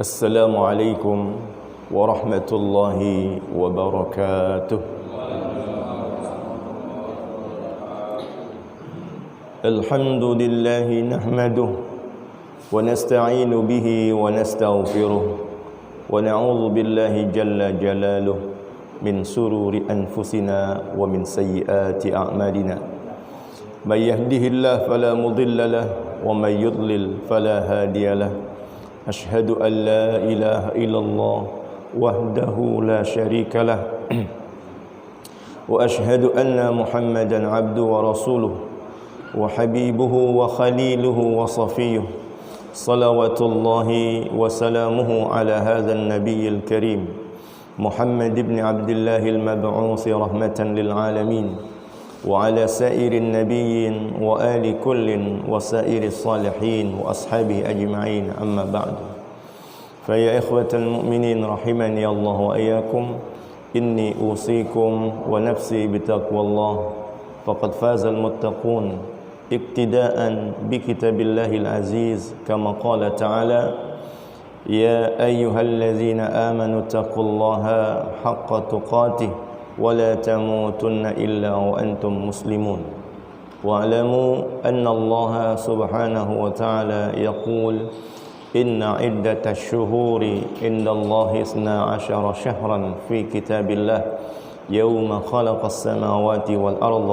Assalamualaikum warahmatullahi wabarakatuh. Alhamdulillahi nahmaduh wa nasta'inu bihi wa nastaghfiruh wa na'udzu billahi jalla jalaluh min sururi anfusina wa min sayyiati a'malina. May yahdihillahu fala mudilla lahu wa may yudlil fala hadiya lahu. Ashhadu an la ilaha illallah wahdahu la syarika lah wa ashhadu anna Muhammadan abduhu wa rasuluh wa habibuhu wa khaliluhu wa safiyuh. Salawatullahi wa salamuhu ala hadzal nabiyil karim Muhammad ibn Abdillahil mab'uusi rahmatan lil alamin wa ala sairin nabiyyin wa ali kullin wa sairis salihin wa ashabihi ajma'in, amma ba'du. Fa ya ikhwatal mu'minin rahimani Allah wa iyyakum, inni usikum wa nafsi bitaqwallah faqad fazal muttaqun iktidaan bi kitabillahil aziz kama qala ta'ala ya ayyuhallazina amanu taqullaha haqqa tuqatih ولا تموتن إلا وأنتم مسلمون واعلموا أن الله سبحانه وتعالى يقول إن عدة الشهور عند الله 12 شهرا في كتاب الله يوم خلق السماوات والأرض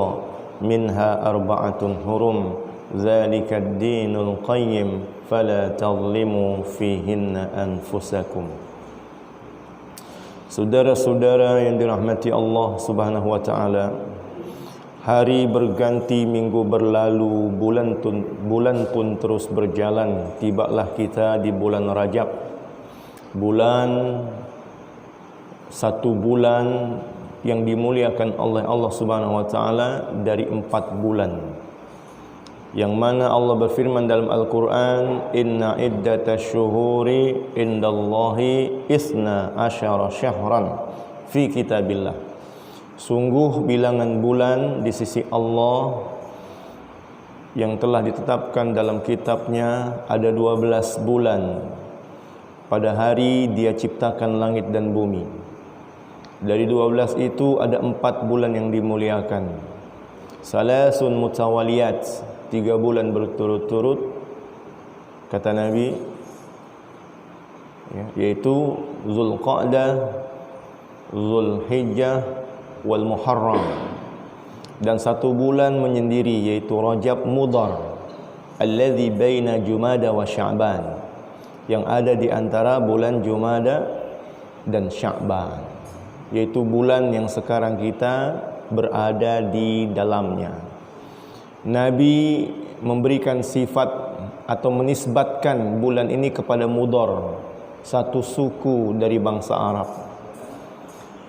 منها 4 حرم ذلك الدين القيم فلا تظلموا فيهن أنفسكم. Saudara-saudara yang dirahmati Allah Subhanahu wa taala, hari berganti, minggu berlalu, bulan pun terus berjalan. Tibalah kita di bulan Rajab. Satu bulan yang dimuliakan oleh Allah Subhanahu wa taala dari 4 bulan. Yang mana Allah berfirman dalam Al-Quran, Inna iddatasy syuhuri indallahi 12 syahran fi kitabillah. Sungguh bilangan bulan di sisi Allah yang telah ditetapkan dalam kitabnya ada 12 bulan. Pada hari Dia ciptakan langit dan bumi. Dari 12 itu ada 4 bulan yang dimuliakan. Salasun mutawaliyat, 3 bulan berturut-turut, kata Nabi, yaitu Zulqa'dah, Zulhijjah, wal Muharram. Dan 1 bulan menyendiri, yaitu Rajab Mudhar, alladzi baina Jumada wa Sya'ban, yang ada di antara bulan Jumada dan Sya'ban, yaitu bulan yang sekarang kita berada di dalamnya. Nabi memberikan sifat atau menisbatkan bulan ini kepada Mudhar, satu suku dari bangsa Arab.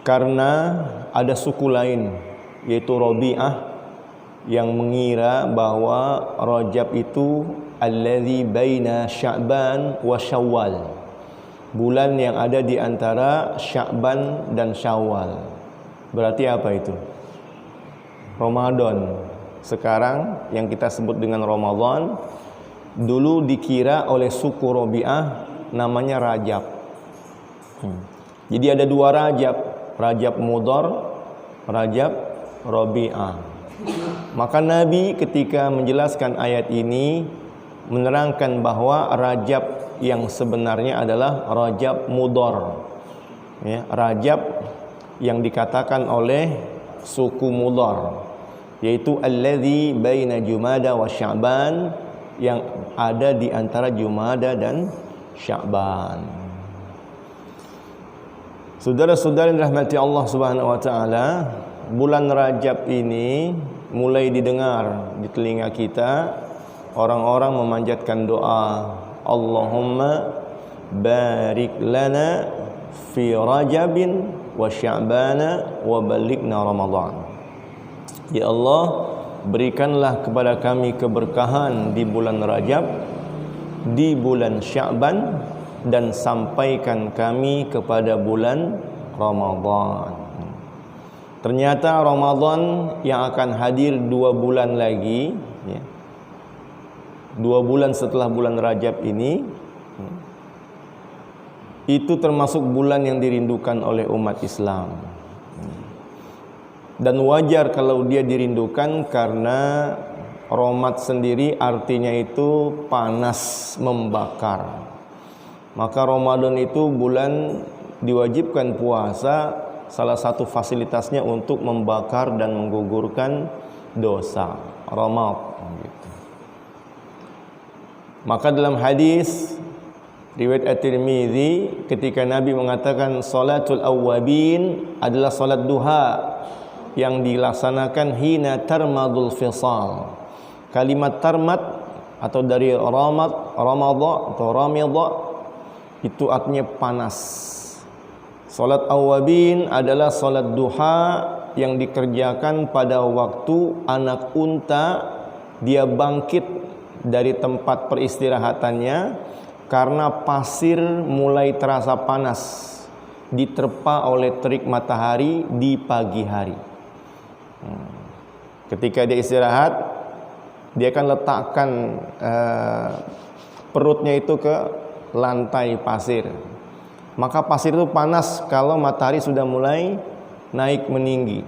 Karena ada suku lain, yaitu Rabi'ah, yang mengira bahwa Rajab itu alladzi baina Sya'ban wa Syawal, bulan yang ada di antara Sya'ban dan Syawal. Berarti apa itu? Ramadan. Sekarang yang kita sebut dengan Ramadan, dulu dikira oleh suku Rabi'ah namanya Rajab. Jadi ada 2 Rajab, Rajab Mudhar, Rajab Rabi'ah. Maka Nabi ketika menjelaskan ayat ini menerangkan bahwa Rajab yang sebenarnya adalah Rajab Mudhar, Rajab yang dikatakan oleh suku Mudhar, yaitu alladzi baina Jumada wa Sya'ban, yang ada di antara Jumada dan Sya'ban. Saudara-saudara yang dirahmati Allah Subhanahu wa taala, bulan Rajab ini mulai didengar di telinga kita orang-orang memanjatkan doa, Allahumma barik lana fi Rajabin wa Sya'bana wa balighna Ramadan. Ya Allah, berikanlah kepada kami keberkahan di bulan Rajab, di bulan Sya'ban, dan sampaikan kami kepada bulan Ramadan. Ternyata Ramadan yang akan hadir 2 bulan lagi, 2 bulan setelah bulan Rajab ini, itu termasuk bulan yang dirindukan oleh umat Islam. Dan wajar kalau dia dirindukan karena Ramadan sendiri artinya itu panas membakar. Maka Ramadan itu bulan diwajibkan puasa, salah satu fasilitasnya untuk membakar dan menggugurkan dosa. Ramadan gitu. Maka dalam hadis riwayat At-Tirmidzi ketika Nabi mengatakan salatul awwabin adalah salat duha yang dilaksanakan hina tarmadul fisal. Kalimat tarmad atau dari ramadha atau ramidha itu artinya panas. Salat awwabin adalah salat duha yang dikerjakan pada waktu anak unta dia bangkit dari tempat peristirahatannya karena pasir mulai terasa panas diterpa oleh terik matahari di pagi hari. Ketika dia istirahat, dia akan letakkan perutnya itu ke lantai pasir. Maka pasir itu panas kalau matahari sudah mulai naik meninggi.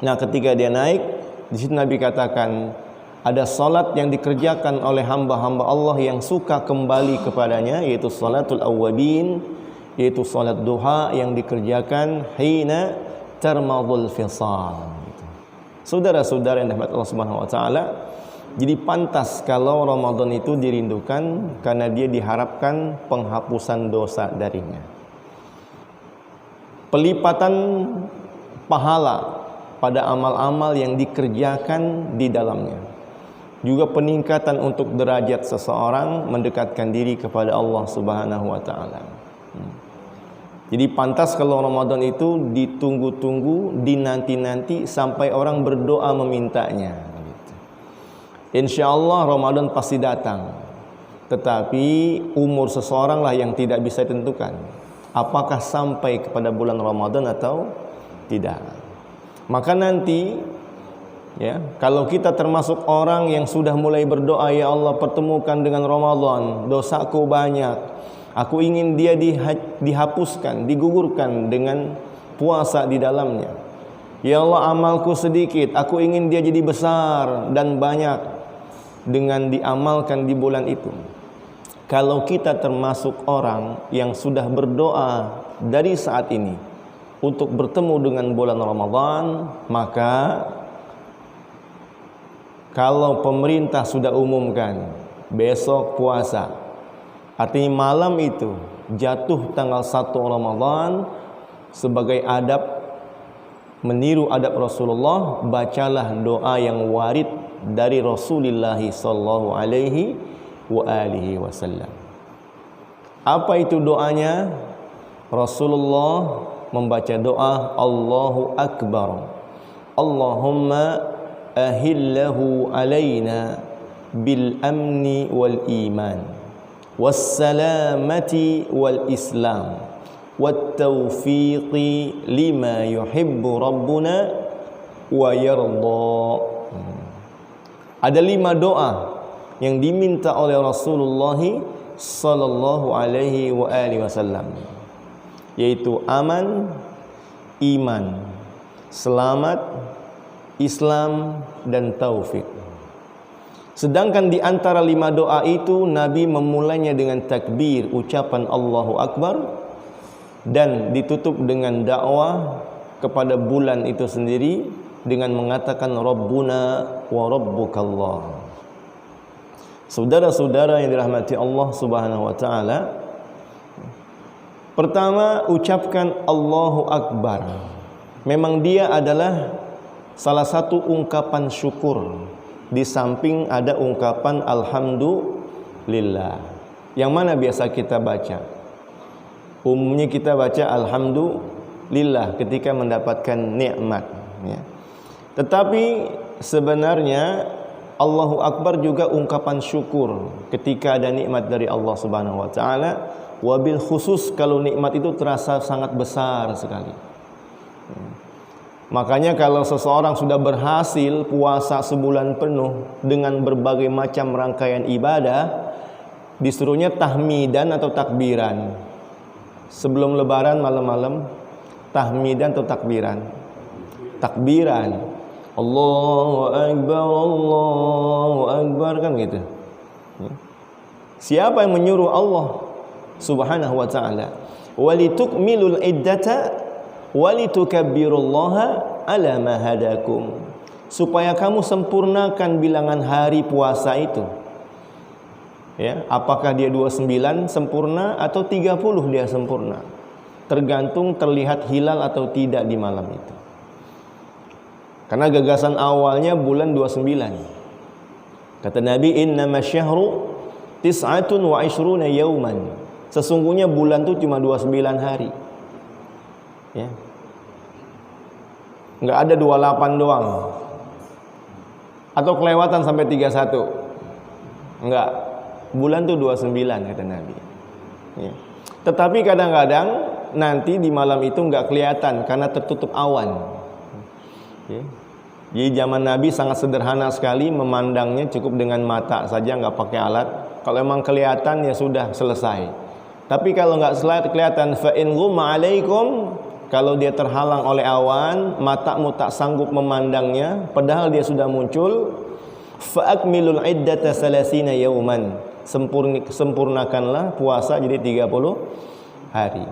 Nah, ketika dia naik, di situ Nabi katakan ada salat yang dikerjakan oleh hamba-hamba Allah yang suka kembali kepadanya, yaitu salatul awwabin, yaitu salat duha yang dikerjakan hina tarmadul fisal. Saudara-saudara yang dirahmati Allah Subhanahu wa taala, jadi pantas kalau Ramadan itu dirindukan karena dia diharapkan penghapusan dosa darinya. Pelipatan pahala pada amal-amal yang dikerjakan di dalamnya. Juga peningkatan untuk derajat seseorang mendekatkan diri kepada Allah Subhanahu wa taala. Jadi pantas kalau Ramadan itu ditunggu-tunggu, dinanti-nanti sampai orang berdoa memintanya. Insya Allah Ramadan pasti datang. Tetapi umur seseorang lah yang tidak bisa ditentukan. Apakah sampai kepada bulan Ramadan atau tidak. Maka nanti ya, kalau kita termasuk orang yang sudah mulai berdoa, ya Allah pertemukan dengan Ramadan, dosaku banyak. Aku ingin dia dihapuskan, digugurkan dengan puasa di dalamnya. Ya Allah amalku sedikit, aku ingin dia jadi besar dan banyak dengan diamalkan di bulan itu. Kalau kita termasuk orang yang sudah berdoa dari saat ini untuk bertemu dengan bulan Ramadan, maka kalau pemerintah sudah umumkan besok puasa, artinya malam itu jatuh tanggal 1 Ramadan, sebagai adab meniru adab Rasulullah, bacalah doa yang warid dari Rasulullah sallallahu alaihi wa alihi wasallam. Apa itu doanya? Rasulullah membaca doa Allahu Akbar. Allahumma ahillahu alaina bil amni wal iman wassalamati wal islam wat taufiqi lima yuhibbu rabbuna wa yarda. Ada 5 doa yang diminta oleh Rasulullah sallallahu alaihi wa alihi wasallam, yaitu aman, iman, selamat, Islam dan taufik. Sedangkan di antara 5 doa itu Nabi memulainya dengan takbir, ucapan Allahu Akbar, dan ditutup dengan dakwah kepada bulan itu sendiri dengan mengatakan Rabbuna wa Rabbukallah. Saudara-saudara yang dirahmati Allah Subhanahu wa taala, pertama ucapkan Allahu Akbar. Memang dia adalah salah satu ungkapan syukur, di samping ada ungkapan Alhamdulillah, yang mana biasa kita baca. Umumnya kita baca Alhamdulillah ketika mendapatkan nikmat ya. Tetapi sebenarnya Allahu Akbar juga ungkapan syukur ketika ada nikmat dari Allah Subhanahu wa taala, wabil khusus kalau nikmat itu terasa sangat besar sekali. Makanya kalau seseorang sudah berhasil puasa sebulan penuh dengan berbagai macam rangkaian ibadah, disuruhnya tahmidan atau takbiran. sebelum lebaran malam-malam tahmidan atau takbiran? Takbiran. Allahu Akbar kan gitu. Siapa yang menyuruh? Allah Subhanahu wa ta'ala. Walitukmilul iddata walitukabbirullaha ala ma hadakum. Supaya kamu sempurnakan bilangan hari puasa itu. Ya, apakah dia 29 sempurna atau 30 dia sempurna? Tergantung terlihat hilal atau tidak di malam itu. Karena gagasan awalnya bulan 29. Kata Nabi, innama syahru tis'atun wa ishruna yauman. Sesungguhnya bulan itu cuma 29 hari. Ya. Enggak ada 28 doang. Atau kelewatan sampai 31. Enggak. Bulan itu 29 kata Nabi. Ya. Tetapi kadang-kadang nanti di malam itu enggak kelihatan karena tertutup awan. Ya. Jadi zaman Nabi sangat sederhana sekali, memandangnya cukup dengan mata saja, enggak pakai alat. Kalau memang kelihatan ya sudah selesai. Tapi kalau enggak kelihatan, fa in ghumma alaikum, kalau dia terhalang oleh awan, matamu tak sanggup memandangnya, padahal dia sudah muncul, fa akmilul iddata 30 yauman. Sempurnakanlah puasa jadi 30 hari.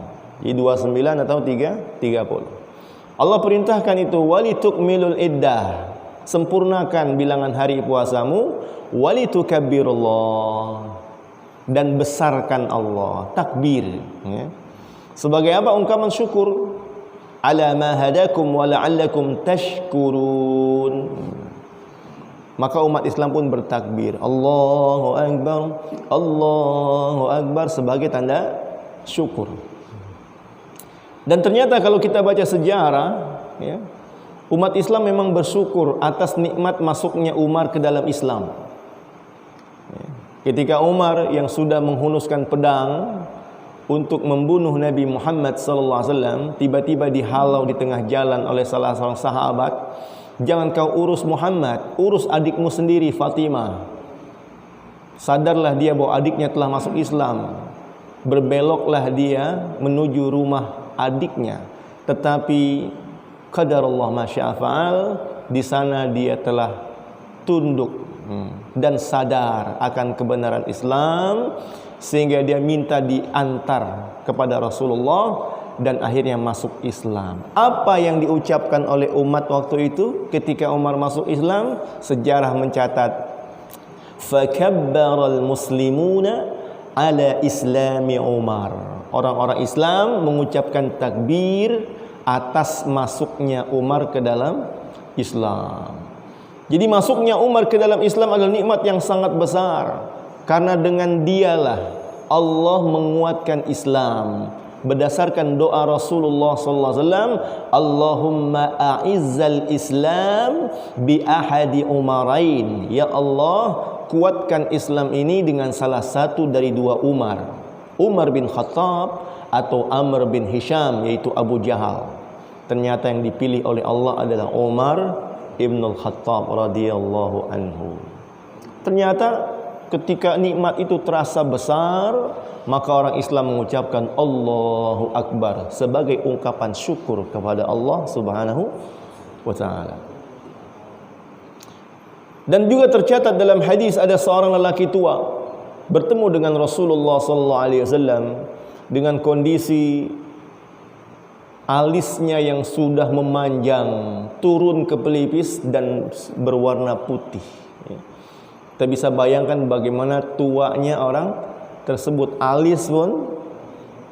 Jadi 29 atau 30. Allah perintahkan itu, walitukmilul iddah. Sempurnakan bilangan hari puasamu, walitukabbirullah. Dan besarkan Allah, takbir. Ya. Sebagai apa? Ungkapan syukur. Ala ma hadakum wa la'allakum tashkurun. Maka umat Islam pun bertakbir, Allahu Akbar, Allahu Akbar, sebagai tanda syukur. Dan ternyata kalau kita baca sejarah, ya, umat Islam memang bersyukur atas nikmat masuknya Umar ke dalam Islam. Ya. Ketika Umar yang sudah menghunuskan pedang untuk membunuh Nabi Muhammad SAW, tiba-tiba dihalau di tengah jalan oleh salah seorang sahabat. Jangan kau urus Muhammad, urus adikmu sendiri, Fatimah. Sadarlah dia bahwa adiknya telah masuk Islam. Berbeloklah dia menuju rumah adiknya. Tetapi qadarullah ma syaa fa'al, di sana dia telah tunduk dan sadar akan kebenaran Islam, sehingga dia minta diantar kepada Rasulullah dan akhirnya masuk Islam. Apa yang diucapkan oleh umat waktu itu ketika Umar masuk Islam? Sejarah mencatat, fakabbaral muslimuna ala islami Umar. Orang-orang Islam mengucapkan takbir atas masuknya Umar ke dalam Islam. Jadi masuknya Umar ke dalam Islam adalah nikmat yang sangat besar, karena dengan dialah Allah menguatkan Islam. Berdasarkan doa Rasulullah SAW, Allahumma a'izzal Islam bi ahadi umarain. Ya Allah, kuatkan Islam ini dengan salah satu dari dua Umar, Umar bin Khattab atau Amr bin Hisham, yaitu Abu Jahal. Ternyata yang dipilih oleh Allah adalah Umar ibn al-Khattab radhiyallahu anhu. Ternyata ketika nikmat itu terasa besar, maka orang Islam mengucapkan Allahu Akbar sebagai ungkapan syukur kepada Allah Subhanahu wa ta'ala. Dan juga tercatat dalam hadis, ada seorang lelaki tua bertemu dengan Rasulullah SAW dengan kondisi alisnya yang sudah memanjang turun ke pelipis dan berwarna putih. Kita bisa bayangkan bagaimana tuanya orang tersebut, alis pun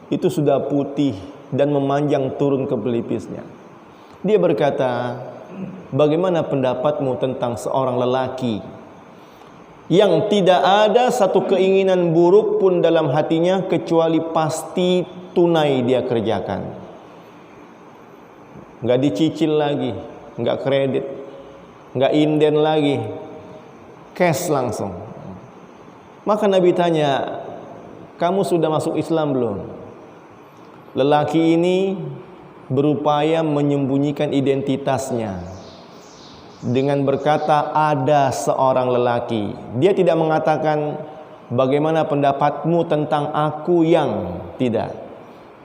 itu sudah putih dan memanjang turun ke pelipisnya. Dia berkata, bagaimana pendapatmu tentang seorang lelaki yang tidak ada satu keinginan buruk pun dalam hatinya kecuali pasti tunai dia kerjakan. Enggak dicicil lagi, enggak kredit, enggak inden lagi, cash langsung. Maka Nabi tanya, kamu sudah masuk Islam belum? Lelaki ini berupaya menyembunyikan identitasnya dengan berkata, ada seorang lelaki. Dia tidak mengatakan, bagaimana pendapatmu tentang aku yang, tidak.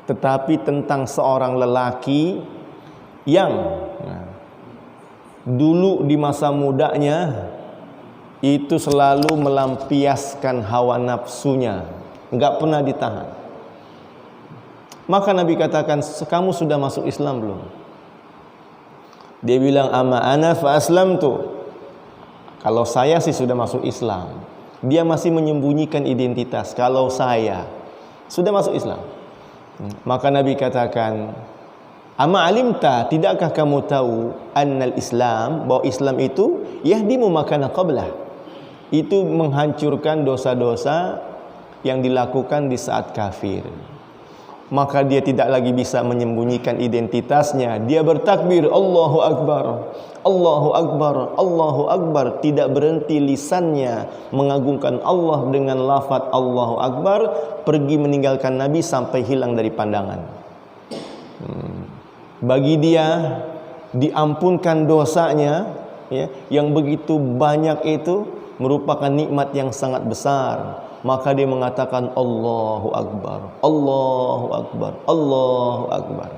tetapi tentang seorang lelaki yang dulu di masa mudanya itu selalu melampiaskan hawa nafsunya, enggak pernah ditahan. Maka Nabi katakan, kamu sudah masuk Islam belum? Dia bilang, ama ana fa aslamtu. Kalau saya sih sudah masuk Islam. Dia masih menyembunyikan identitas. Kalau saya sudah masuk Islam. Maka Nabi katakan, ama alimta, tidakkah kamu tahu annal Islam, bahwa Islam itu yahdimu makana qablah, itu menghancurkan dosa-dosa yang dilakukan di saat kafir. Maka dia tidak lagi bisa menyembunyikan identitasnya. Dia bertakbir, Allahu Akbar, Allahu Akbar, Allahu Akbar. Tidak berhenti lisannya mengagungkan Allah dengan lafaz Allahu Akbar, pergi meninggalkan Nabi sampai hilang dari pandangan. Bagi dia diampunkan dosanya, ya, yang begitu banyak itu merupakan nikmat yang sangat besar. Maka dia mengatakan Allahu Akbar, Allahu Akbar, Allahu Akbar.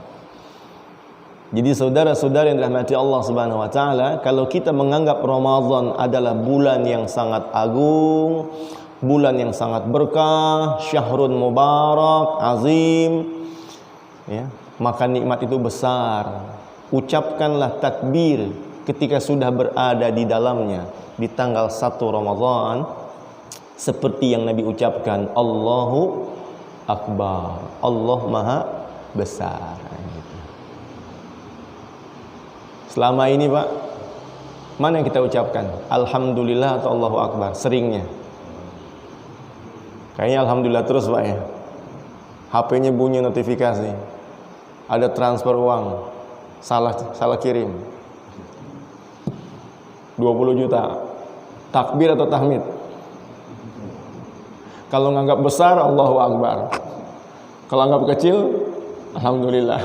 Jadi saudara-saudara yang dirahmati Allah Subhanahu wa taala, kalau kita menganggap Ramadan adalah bulan yang sangat agung, bulan yang sangat berkah, syahrun mubarak, azim, ya, maka nikmat itu besar. Ucapkanlah takbir ketika sudah berada di dalamnya di tanggal 1 Ramadan, seperti yang Nabi ucapkan, Allahu Akbar, Allah Maha Besar. Selama ini Pak, mana yang kita ucapkan? Alhamdulillah atau Allahu Akbar? Seringnya kayaknya Alhamdulillah terus Pak ya. HP-nya bunyi notifikasi, ada transfer uang, salah kirim 20 juta. Takbir atau tahmid? Kalau nganggap besar, Allahu Akbar. Kalau anggap kecil, Alhamdulillah.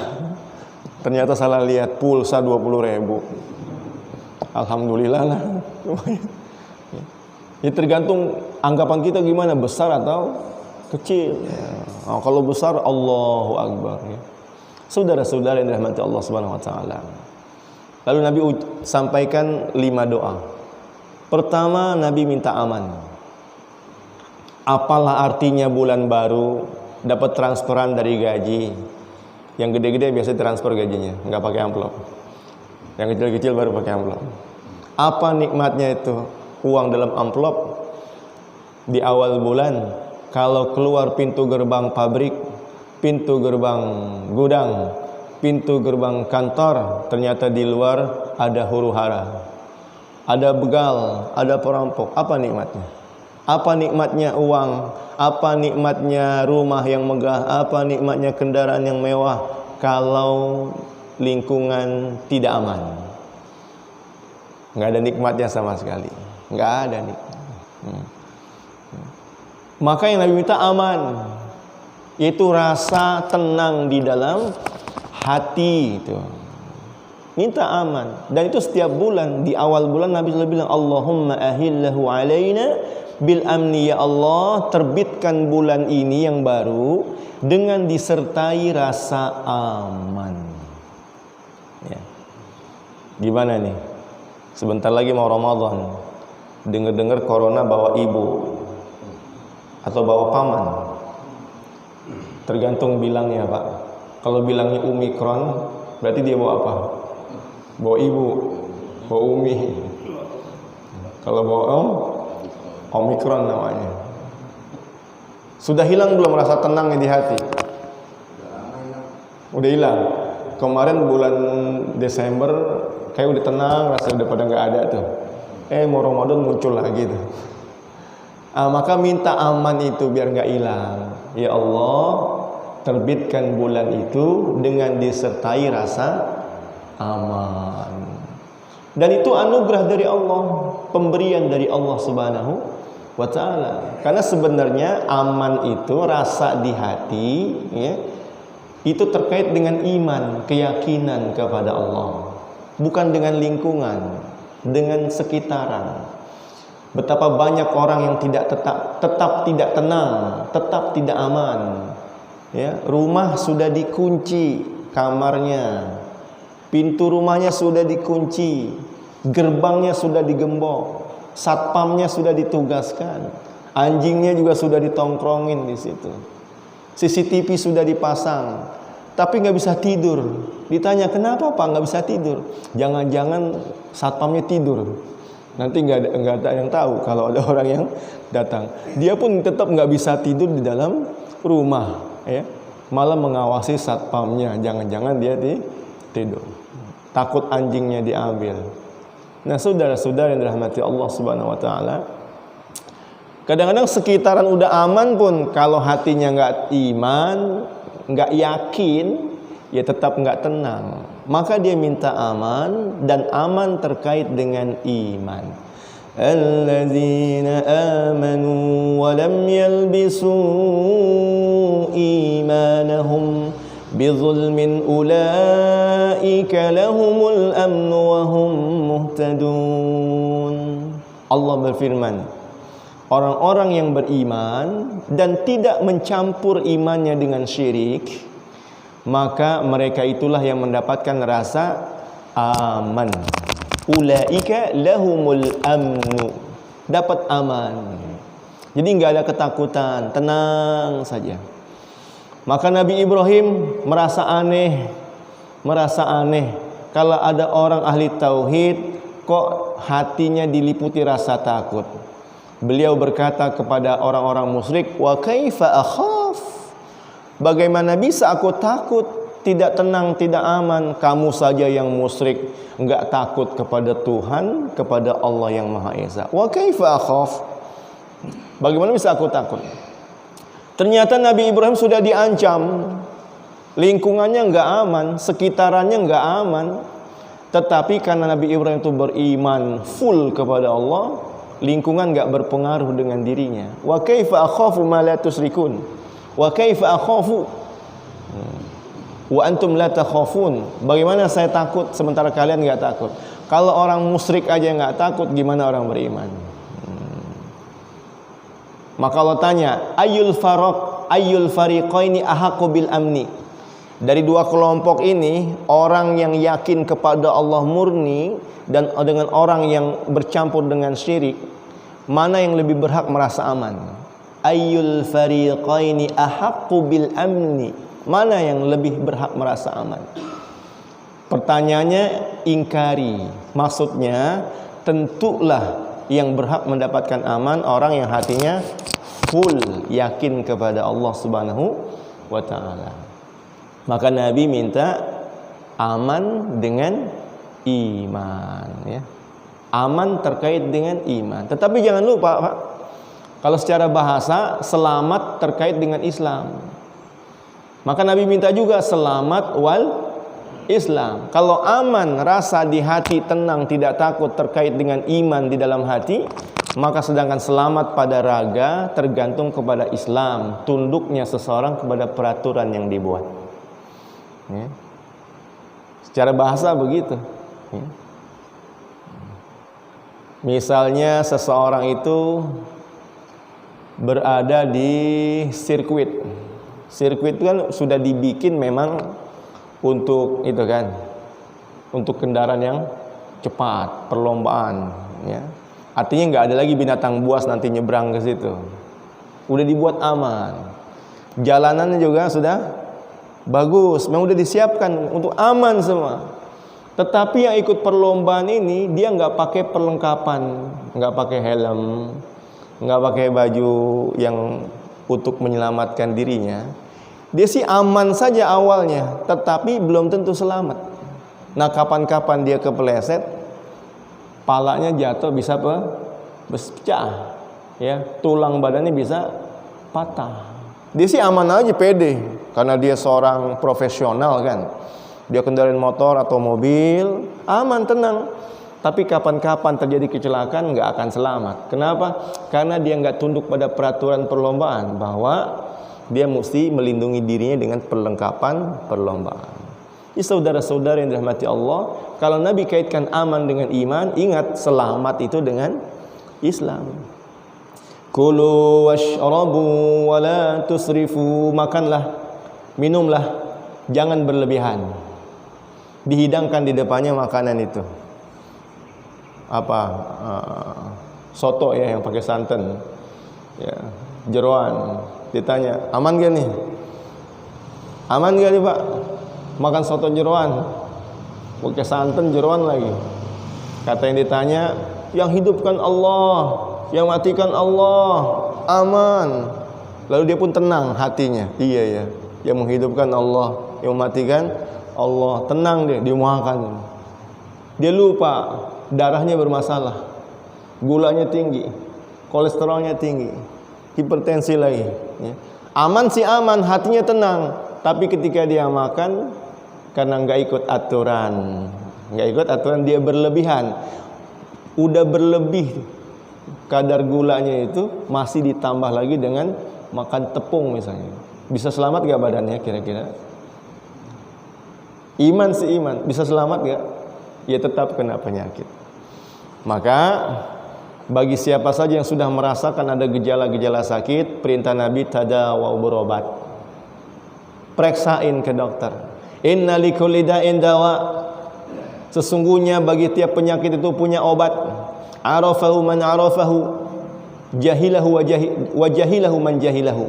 Ternyata salah lihat, pulsa 20.000. Alhamdulillah lah. Ya, tergantung anggapan kita gimana, besar atau kecil. Nah, kalau besar, Allahu Akbar. Ya. Saudara-saudara yang dirahmati Allah Subhanahu wa taala. Lalu Nabi sampaikan 5 doa. Pertama, Nabi minta aman. Apalah artinya bulan baru dapat transferan dari gaji. Yang gede-gede biasa transfer gajinya, nggak pakai amplop. Yang kecil-kecil baru pakai amplop. Apa nikmatnya itu? Uang dalam amplop di awal bulan. Kalau keluar pintu gerbang pabrik, pintu gerbang gudang, pintu gerbang kantor, ternyata di luar ada huru-hara, ada begal, ada perampok. Apa nikmatnya? Apa nikmatnya uang? Apa nikmatnya rumah yang megah? Apa nikmatnya kendaraan yang mewah? Kalau lingkungan tidak aman, nggak ada nikmatnya sama sekali. Nggak ada nikmat. Maka yang Nabi minta aman, yaitu rasa tenang di dalam hati itu. Minta aman. Dan itu setiap bulan, di awal bulan Nabi selalu bilang, Allahumma ahillahu alaina bil amni, ya Allah, terbitkan bulan ini yang baru dengan disertai rasa aman. Ya. Gimana nih? Sebentar lagi mau Ramadan. Dengar-dengar corona bawa ibu atau bawa paman. Tergantung bilangnya Pak. Kalau bilangnya Omikron, berarti dia bawa apa? Bawa ibu, bawa umi. Kalau bawa Omikron namanya. Sudah hilang belum rasa tenang di hati? Udah hilang. Kemarin bulan Desember kayak udah tenang, rasa udah pada nggak ada tuh. Mau Ramadan muncul lagi tuh. Maka minta aman itu biar nggak hilang. Ya Allah, terbitkan bulan itu dengan disertai rasa aman. Dan itu anugerah dari Allah, pemberian dari Allah Subhanahu wa ta'ala. Karena sebenarnya aman itu rasa di hati, ya, itu terkait dengan iman, keyakinan kepada Allah, bukan dengan lingkungan, dengan sekitaran. Betapa banyak orang yang tetap tidak tenang, tetap tidak aman, Ya, rumah sudah dikunci kamarnya, pintu rumahnya sudah dikunci, gerbangnya sudah digembok, satpamnya sudah ditugaskan, anjingnya juga sudah ditongkrongin di situ, CCTV sudah dipasang, tapi nggak bisa tidur. Ditanya kenapa Pak nggak bisa tidur? Jangan-jangan satpamnya tidur. Nanti nggak ada yang tahu kalau ada orang yang datang. Dia pun tetap nggak bisa tidur di dalam rumah, ya. Malah mengawasi satpamnya. Jangan-jangan dia tidur. Takut anjingnya diambil. Nah, saudara-saudara yang dirahmati Allah Subhanahu wa taala, kadang-kadang sekitaran udah aman pun kalau hatinya nggak iman, nggak yakin, ya tetap nggak tenang. Maka dia minta aman, dan aman terkait dengan iman. Alladzina amanu wa lam yalbisu imanahum bizulmin ulaika lahumul amnu wa hum muhtadun. Allah berfirman, orang-orang yang beriman dan tidak mencampur imannya dengan syirik, maka mereka itulah yang mendapatkan rasa aman. Ulaika lahumul amnu, dapat aman. Jadi nggak ada ketakutan, tenang saja. Maka Nabi Ibrahim merasa aneh kalau ada orang ahli tauhid kok hatinya diliputi rasa takut. Beliau berkata kepada orang-orang musyrik, wa kaifa akhaf? Bagaimana bisa aku takut, tidak tenang, tidak aman? Kamu saja yang musyrik, enggak takut kepada Tuhan, kepada Allah yang Maha Esa. Wa kaifa akhaf? Bagaimana bisa aku takut? Ternyata Nabi Ibrahim sudah diancam, lingkungannya enggak aman, sekitarannya enggak aman. Tetapi karena Nabi Ibrahim itu beriman full kepada Allah, lingkungan enggak berpengaruh dengan dirinya. Wa kaifa akhafu ma la tusyrikun? Wa kaifa akhafu wa antum la takhafun? Bagaimana saya takut sementara kalian enggak takut? Kalau orang musyrik aja enggak takut, gimana orang beriman? Maka Allah tanya, ayyul fariqaini ahaqqu bil amni? Dari dua kelompok ini, orang yang yakin kepada Allah murni dan dengan orang yang bercampur dengan syirik, mana yang lebih berhak merasa aman? Ayyul fariqaini ahaqqu bil amni? Mana yang lebih berhak merasa aman? Pertanyaannya ingkari. Maksudnya tentulah yang berhak mendapatkan aman orang yang hatinya full yakin kepada Allah Subhanahu wa taala. Maka Nabi minta aman dengan iman, ya. Aman terkait dengan iman. Tetapi jangan lupa, Pak, kalau secara bahasa selamat terkait dengan Islam. Maka Nabi minta juga selamat wal Islam. Kalau aman rasa di hati, tenang, tidak takut terkait dengan iman di dalam hati, maka sedangkan selamat pada raga tergantung kepada Islam, tunduknya seseorang kepada peraturan yang dibuat. Ya. Secara bahasa begitu. Ya. Misalnya seseorang itu berada di sirkuit. Sirkuit itu kan sudah dibikin memang untuk itu kan, untuk kendaraan yang cepat, perlombaan, ya. Artinya nggak ada lagi binatang buas nanti nyebrang ke situ. Udah dibuat aman. Jalanannya juga sudah bagus, memang udah disiapkan untuk aman semua. Tetapi yang ikut perlombaan ini dia nggak pakai perlengkapan, nggak pakai helm, nggak pakai baju yang untuk menyelamatkan dirinya. Dia sih aman saja awalnya, tetapi belum tentu selamat. Nah, kapan-kapan dia kepeleset, palanya jatuh bisa pecah, ya, tulang badannya bisa patah. Dia sih aman aja, pede, karena dia seorang profesional kan. Dia kendaraan motor atau mobil, aman, tenang. Tapi kapan-kapan terjadi kecelakaan nggak akan selamat. Kenapa? Karena dia nggak tunduk pada peraturan perlombaan bahwa dia mesti melindungi dirinya dengan perlengkapan perlombaan. Jadi saudara-saudara yang dirahmati Allah, kalau Nabi kaitkan aman dengan iman, ingat selamat itu dengan Islam. Kulu washrabu wa la tusrifu, makanlah, minumlah, jangan berlebihan. Dihidangkan di depannya makanan itu. Soto ya yang pakai santan. Ya, jeroan. Ditanya, aman gak nih? Aman gak nih Pak? Makan soto jeroan. Pakai santan jeroan lagi. Kata yang ditanya, yang hidupkan Allah, yang matikan Allah, aman. Lalu dia pun tenang hatinya. Iya ya, yang menghidupkan Allah, yang mematikan Allah, tenang dia makan. Dia lupa darahnya bermasalah, gulanya tinggi, kolesterolnya tinggi, hipertensi lagi. Ya. Aman sih aman, hatinya tenang. Tapi ketika dia makan, karena nggak ikut aturan, dia berlebihan. Udah berlebih kadar gulanya itu, masih ditambah lagi dengan makan tepung misalnya. Bisa selamat gak badannya kira-kira? Iman sih iman, bisa selamat gak? Ya tetap kena penyakit. Maka bagi siapa saja yang sudah merasakan ada gejala-gejala sakit, perintah Nabi tadawaw, berobat. Periksain ke dokter. Inna likulli da'in dawa. Sesungguhnya bagi tiap penyakit itu punya obat. Arafahu man arafahu, jahilahu wa jahilahu man jahilahu.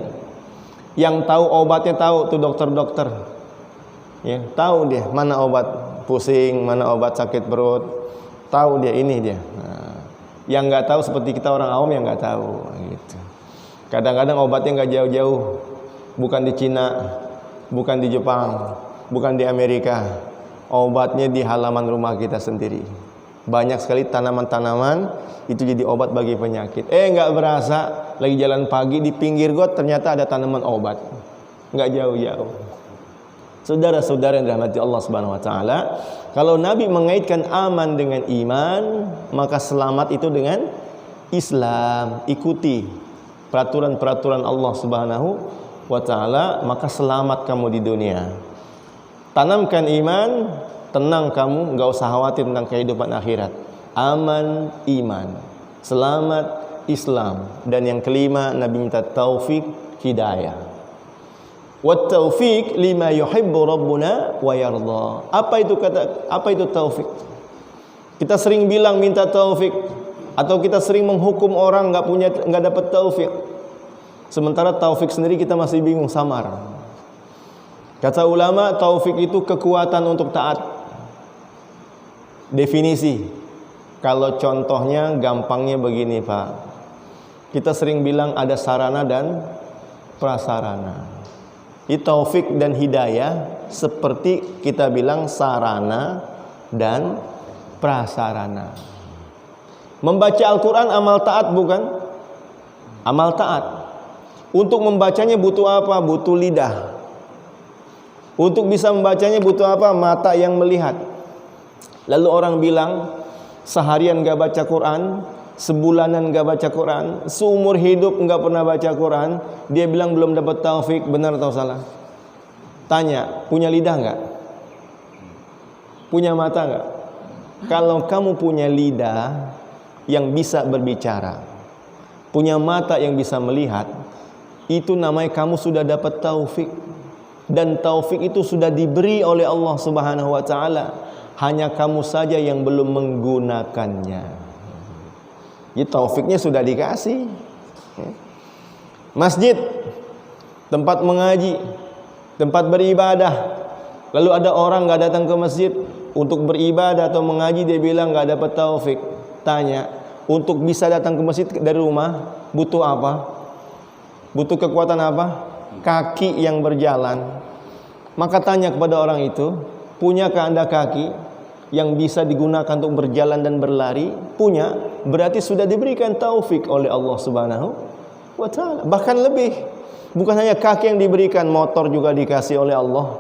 Yang tahu obatnya tahu tuh dokter-dokter. Ya, tahu dia mana obat pusing, mana obat sakit perut. Tahu dia ini dia. Nah, yang nggak tahu seperti kita orang awam yang nggak tahu gitu. Kadang-kadang obatnya nggak jauh-jauh. Bukan di Cina, bukan di Jepang, bukan di Amerika. Obatnya di halaman rumah kita sendiri. Banyak sekali tanaman-tanaman itu jadi obat bagi penyakit. Nggak berasa lagi jalan pagi di pinggir got ternyata ada tanaman obat. Nggak jauh-jauh. Saudara-saudara yang dirahmati Allah Subhanahu wa taala, kalau Nabi mengaitkan aman dengan iman, maka selamat itu dengan Islam. Ikuti peraturan-peraturan Allah Subhanahu wa taala, maka selamat kamu di dunia. Tanamkan iman, tenang kamu, enggak usah khawatir tentang kehidupan akhirat. Aman iman, selamat Islam. Dan yang kelima, Nabi minta taufik hidayah. Wat taufik lima yuhibbu rabbuna wa yarda. Apa itu taufik? Kita sering bilang minta taufik, atau kita sering menghukum orang enggak dapat taufik. Sementara taufik sendiri kita masih bingung, samar. Kata ulama, taufik itu kekuatan untuk taat. Definisi. Kalau contohnya gampangnya begini, Pak. Kita sering bilang ada sarana dan prasarana. Taufik dan hidayah seperti kita bilang sarana dan prasarana. Membaca Al-Quran amal taat bukan? Amal taat. Untuk membacanya butuh apa? Butuh lidah. Untuk bisa membacanya butuh apa? Mata yang melihat. Lalu orang bilang seharian gak baca Quran, sebulanan gak baca Quran, seumur hidup gak pernah baca Quran. Dia bilang belum dapat taufik. Benar atau salah? Tanya, punya lidah gak? Punya mata gak? Kalau kamu punya lidah yang bisa berbicara, punya mata yang bisa melihat, itu namanya kamu sudah dapat taufik. Dan taufik itu sudah diberi oleh Allah Subhanahu wa taala. Hanya kamu saja yang belum menggunakannya. Jadi taufiknya sudah dikasih. Masjid, tempat mengaji, tempat beribadah. Lalu ada orang gak datang ke masjid untuk beribadah atau mengaji, dia bilang gak dapat taufik. Tanya, untuk bisa datang ke masjid dari rumah butuh apa? Butuh kekuatan apa? Kaki yang berjalan. Maka tanya kepada orang itu, punyakah anda kaki yang bisa digunakan untuk berjalan dan berlari? Punya, berarti sudah diberikan taufik oleh Allah Subhanahu wa ta'ala. Bahkan lebih, bukan hanya kaki yang diberikan, motor juga dikasih oleh Allah,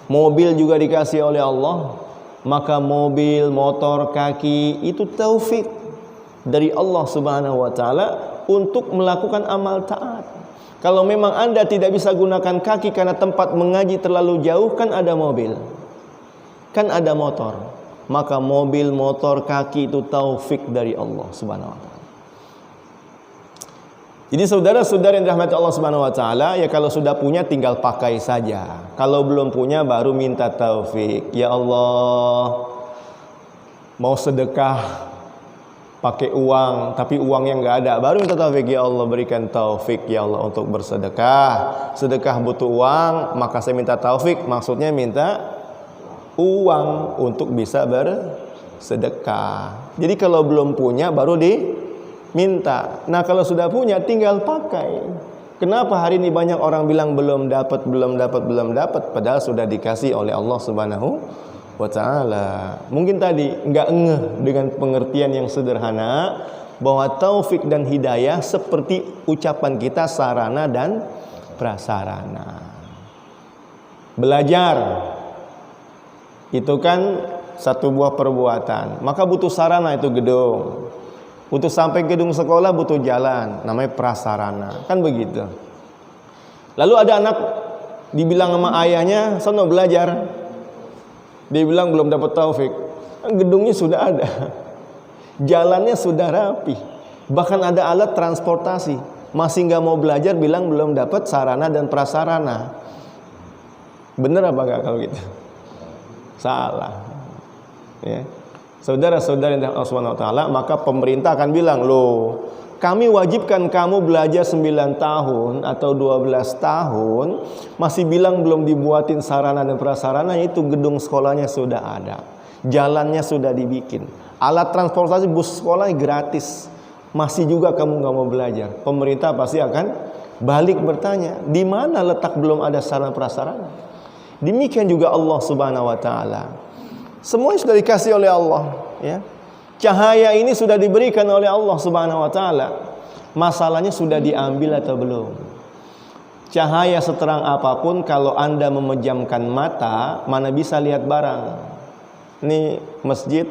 mobil juga dikasih oleh Allah. Maka mobil, motor, kaki itu taufik dari Allah Subhanahu wa ta'ala untuk melakukan amal taat. Kalau memang anda tidak bisa gunakan kaki karena tempat mengaji terlalu jauh, kan ada mobil, kan ada motor. Maka mobil, motor, kaki itu taufik dari Allah Subhanahu wa ta'ala. Jadi saudara-saudara yang dirahmati Allah Subhanahu wa taala, ya kalau sudah punya tinggal pakai saja. Kalau belum punya baru minta taufik. Ya Allah, mau sedekah pakai uang tapi uangnya enggak ada, baru minta taufik. Ya Allah, berikan taufik ya Allah untuk bersedekah. Sedekah butuh uang, maka saya minta taufik, maksudnya minta uang untuk bisa bersedekah. Jadi kalau belum punya baru diminta. Nah, kalau sudah punya tinggal pakai. Kenapa hari ini banyak orang bilang belum dapat, padahal sudah dikasih oleh Allah Subhanahu wa taala. Mungkin tadi enggak ngeh dengan pengertian yang sederhana bahwa taufik dan hidayah seperti ucapan kita sarana dan prasarana. Belajar itu kan satu buah perbuatan, maka butuh sarana, itu gedung. Untuk sampai gedung sekolah butuh jalan, namanya prasarana, kan begitu. Lalu ada anak dibilang sama ayahnya, sono belajar. Dia bilang belum dapat taufik. Gedungnya sudah ada, jalannya sudah rapi, bahkan ada alat transportasi, masih nggak mau belajar, bilang belum dapat sarana dan prasarana. Bener apa enggak kalau gitu? Salah. Ya. Saudara-saudara yang Allah Subhanahu wa taala, maka pemerintah akan bilang, "Loh, kami wajibkan kamu belajar 9 tahun atau 12 tahun, masih bilang belum dibuatin sarana dan prasarana." Itu gedung sekolahnya sudah ada, jalannya sudah dibikin, alat transportasi bus sekolah gratis, masih juga kamu nggak mau belajar. Pemerintah pasti akan balik bertanya, di mana letak belum ada sarana prasarana? Demikian juga Allah Subhanahu wa taala. Semuanya sudah dikasih oleh Allah, ya. Cahaya ini sudah diberikan oleh Allah Subhanahu wa taala. Masalahnya sudah diambil atau belum? Cahaya seterang apapun, kalau Anda memejamkan mata, mana bisa lihat barang. Ini masjid,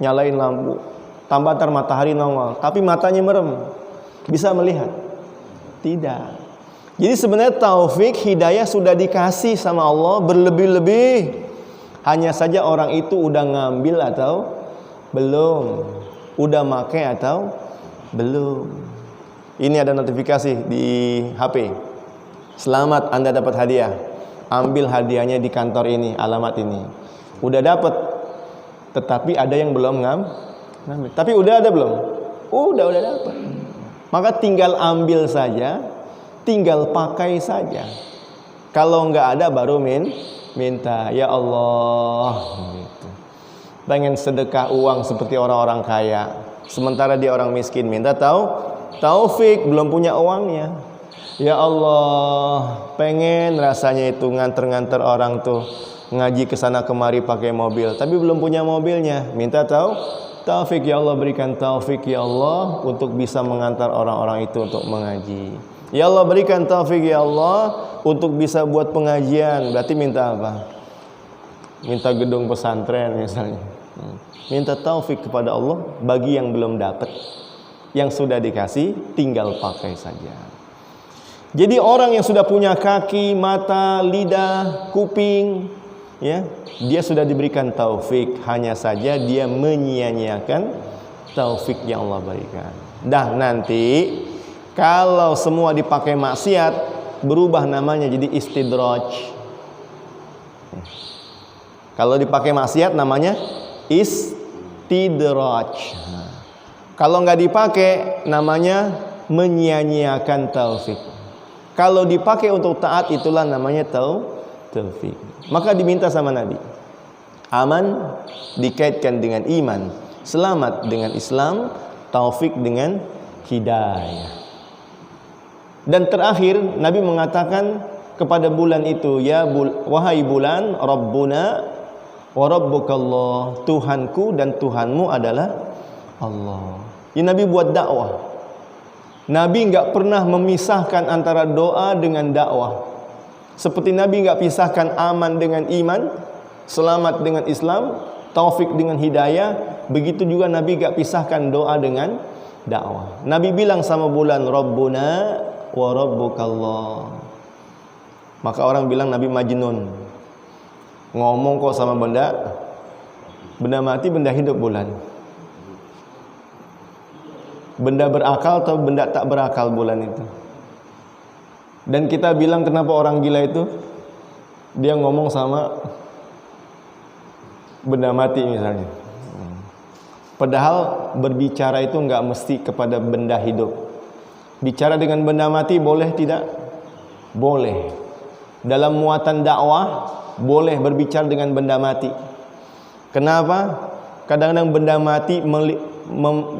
nyalain lampu, tambah ntar matahari nongol, tapi matanya merem, bisa melihat? Tidak. Jadi sebenarnya taufik, hidayah sudah dikasih sama Allah berlebih-lebih. Hanya saja orang itu udah ngambil atau belum, udah make atau belum. Ini ada notifikasi di HP. Selamat, Anda dapat hadiah. Ambil hadiahnya di kantor ini, alamat ini. Udah dapat, tetapi ada yang belum ngambil. Tapi udah ada belum? Udah dapat. Maka tinggal ambil saja, tinggal pakai saja. Kalau nggak ada baru minta, ya Allah, gitu. Pengen sedekah uang seperti orang-orang kaya, sementara dia orang miskin, minta taufik, belum punya uangnya. Ya Allah, pengen rasanya itu nganter-nganter orang tuh ngaji kesana kemari pakai mobil, tapi belum punya mobilnya, minta taufik. Ya Allah, berikan taufik ya Allah untuk bisa mengantar orang-orang itu untuk mengaji. Ya Allah, berikan taufik ya Allah untuk bisa buat pengajian. Berarti minta apa? Minta gedung pesantren misalnya. Minta taufik kepada Allah bagi yang belum dapat. Yang sudah dikasih tinggal pakai saja. Jadi orang yang sudah punya kaki, mata, lidah, kuping, ya, dia sudah diberikan taufik, hanya saja dia menyia-nyiakan taufik yang Allah berikan. Dah nanti kalau semua dipakai maksiat, berubah namanya jadi istidraj. Kalau dipakai maksiat namanya istidraj. Kalau nggak dipakai namanya menyia-nyiakan taufik. Kalau dipakai untuk taat, itulah namanya taufik. Maka diminta sama Nabi, aman dikaitkan dengan iman, selamat dengan Islam, taufik dengan hidayah. Dan terakhir Nabi mengatakan kepada bulan itu, ya wahai bulan, Rabbuna wa Rabbukallah, Tuhanku dan Tuhanmu adalah Allah. Ya, Nabi buat dakwah. Nabi enggak pernah memisahkan antara doa dengan dakwah. Seperti Nabi enggak pisahkan aman dengan iman, selamat dengan Islam, taufik dengan hidayah, begitu juga Nabi enggak pisahkan doa dengan dakwah. Nabi bilang sama bulan, Rabbuna wa Rabbukallah. Maka orang bilang Nabi majnun. Ngomong kok sama benda mati, benda hidup bulan. Benda berakal atau benda tak berakal bulan itu? Dan kita bilang kenapa orang gila itu? Dia ngomong sama benda mati misalnya. Padahal berbicara itu nggak mesti kepada benda hidup. Bicara dengan benda mati boleh tidak? Boleh. Dalam muatan dakwah boleh berbicara dengan benda mati. Kenapa? Kadang-kadang benda mati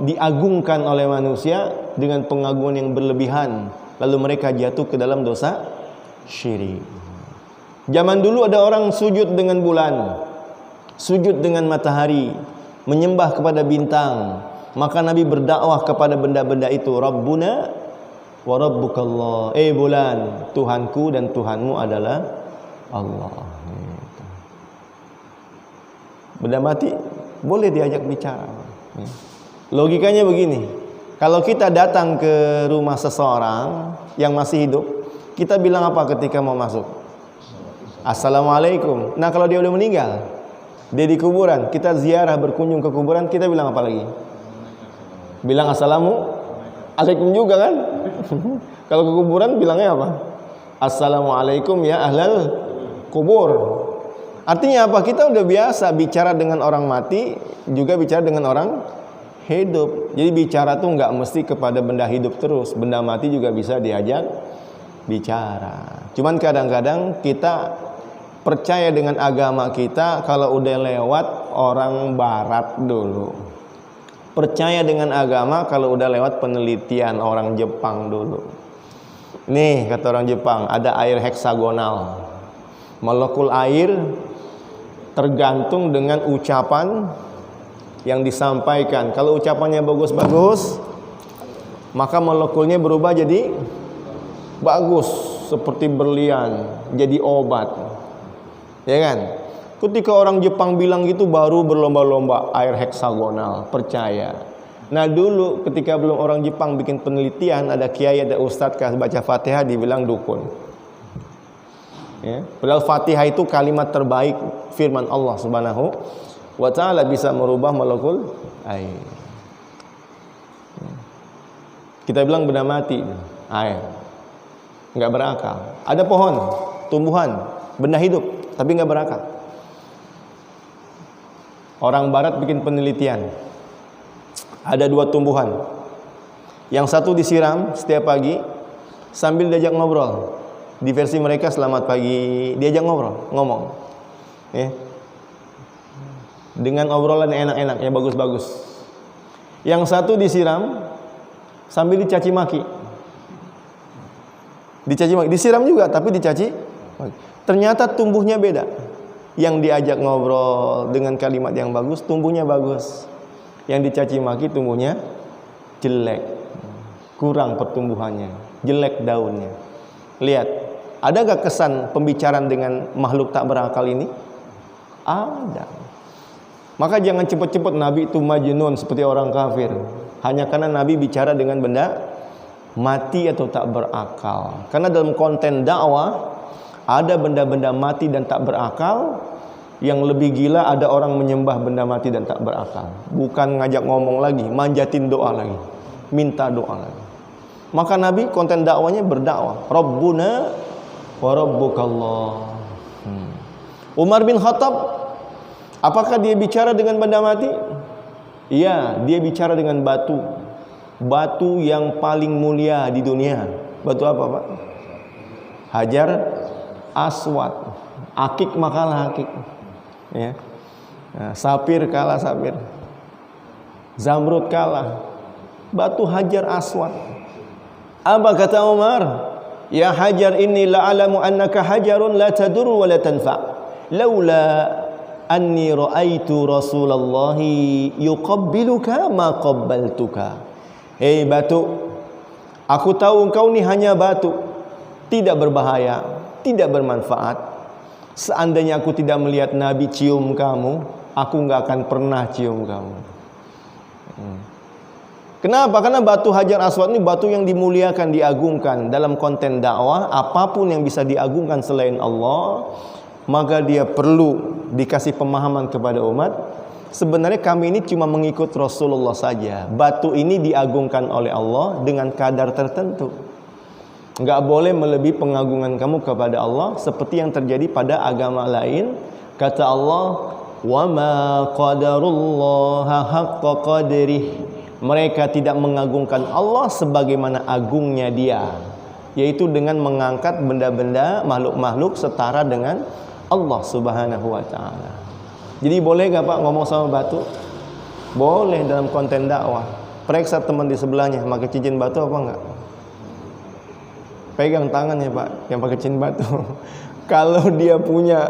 diagungkan oleh manusia dengan pengagungan yang berlebihan, lalu mereka jatuh ke dalam dosa syirik. Zaman dulu ada orang sujud dengan bulan, sujud dengan matahari, menyembah kepada bintang. Maka Nabi berdakwah kepada benda-benda itu, Rabbuna wa rabbukallah. Bulan, Tuhanku dan Tuhanmu adalah Allah. Benda mati boleh diajak bicara. Logikanya begini, kalau kita datang ke rumah seseorang yang masih hidup, kita bilang apa ketika mau masuk? Assalamualaikum. Nah kalau dia udah meninggal, dia di kuburan, kita ziarah berkunjung ke kuburan, kita bilang apa lagi? Bilang assalamualaikum juga kan? Kalau ke kuburan bilangnya apa? Assalamualaikum ya ahlal kubur. Artinya apa? Kita udah biasa bicara dengan orang mati, juga bicara dengan orang hidup. Jadi bicara tuh nggak mesti kepada benda hidup terus, benda mati juga bisa diajak bicara. Cuman kadang-kadang kita percaya dengan agama kita kalau udah lewat orang barat dulu. Percaya dengan agama kalau udah lewat penelitian orang Jepang dulu. Nih kata orang Jepang, ada air heksagonal. Molekul air tergantung dengan ucapan yang disampaikan. Kalau ucapannya bagus-bagus, maka molekulnya berubah jadi bagus, seperti berlian, jadi obat. Ya kan? Ketika orang Jepang bilang gitu, baru berlomba-lomba air heksagonal, percaya. Nah dulu ketika belum orang Jepang bikin penelitian, ada kiai, ada ustadz baca Fatihah dibilang dukun. Ya. Padahal Fatihah itu kalimat terbaik firman Allah Subhanahu wa ta'ala, bisa merubah molekul air. Kita bilang benda mati, air, nggak berakal. Ada pohon, tumbuhan, benda hidup, tapi nggak berakal. Orang barat bikin penelitian, ada 2 tumbuhan, yang satu disiram setiap pagi sambil diajak ngobrol. Di versi mereka selamat pagi, diajak ngomong, ya. Dengan obrolan yang enak-enak, yang bagus-bagus. Yang satu disiram sambil dicaci maki. Disiram juga tapi dicaci maki. Ternyata tumbuhnya beda. Yang diajak ngobrol dengan kalimat yang bagus, tumbuhnya bagus. Yang dicaci maki, tumbuhnya jelek, kurang pertumbuhannya, jelek daunnya. Lihat, ada gak kesan pembicaraan dengan makhluk tak berakal ini? Ada. Maka jangan cepat-cepat Nabi itu majnun seperti orang kafir, hanya karena Nabi bicara dengan benda mati atau tak berakal. Karena dalam konten dakwah ada benda-benda mati dan tak berakal. Yang lebih gila, ada orang menyembah benda mati dan tak berakal. Bukan ngajak ngomong lagi, manjatin doa lagi, minta doa lagi. Maka Nabi konten dakwanya berdakwah, Rabbuna wa rabbukallah. Umar bin Khattab, apakah dia bicara dengan benda mati? Iya, dia bicara dengan batu. Batu yang paling mulia di dunia. Batu apa, Pak? Hajar Aswad. Akik makalah akik. Ya. Nah, sapir kalah sapir. Zamrud kalah. Batu Hajar Aswad. Apa kata Umar? Ya Hajar, inni la'alamu annaka hajarun la tadur wa la tanfa'. Laula anni ra'aitu Rasulullah yuqabbiluka ma qabbaltuka. Hei batu, aku tahu engkau ni hanya batu, tidak berbahaya, tidak bermanfaat. Seandainya aku tidak melihat Nabi cium kamu, aku nggak akan pernah cium kamu. Kenapa? Karena batu Hajar Aswad ini batu yang dimuliakan, diagungkan. Dalam konten dakwah, apapun yang bisa diagungkan selain Allah, maka dia perlu dikasih pemahaman kepada umat sebenarnya kami ini cuma mengikut Rasulullah saja. Batu ini diagungkan oleh Allah dengan kadar tertentu. Enggak boleh melebihi pengagungan kamu kepada Allah seperti yang terjadi pada agama lain. Kata Allah, "Wa ma qadarullaha haqqa qadrih." Mereka tidak mengagungkan Allah sebagaimana agungnya Dia, yaitu dengan mengangkat benda-benda makhluk-makhluk setara dengan Allah Subhanahu wa taala. Jadi boleh gak Pak ngomong sama batu? Boleh dalam konten dakwah. Periksa teman di sebelahnya pakai cincin batu apa enggak? Pegang tangannya Pak yang pakai cincin batu. Kalau dia punya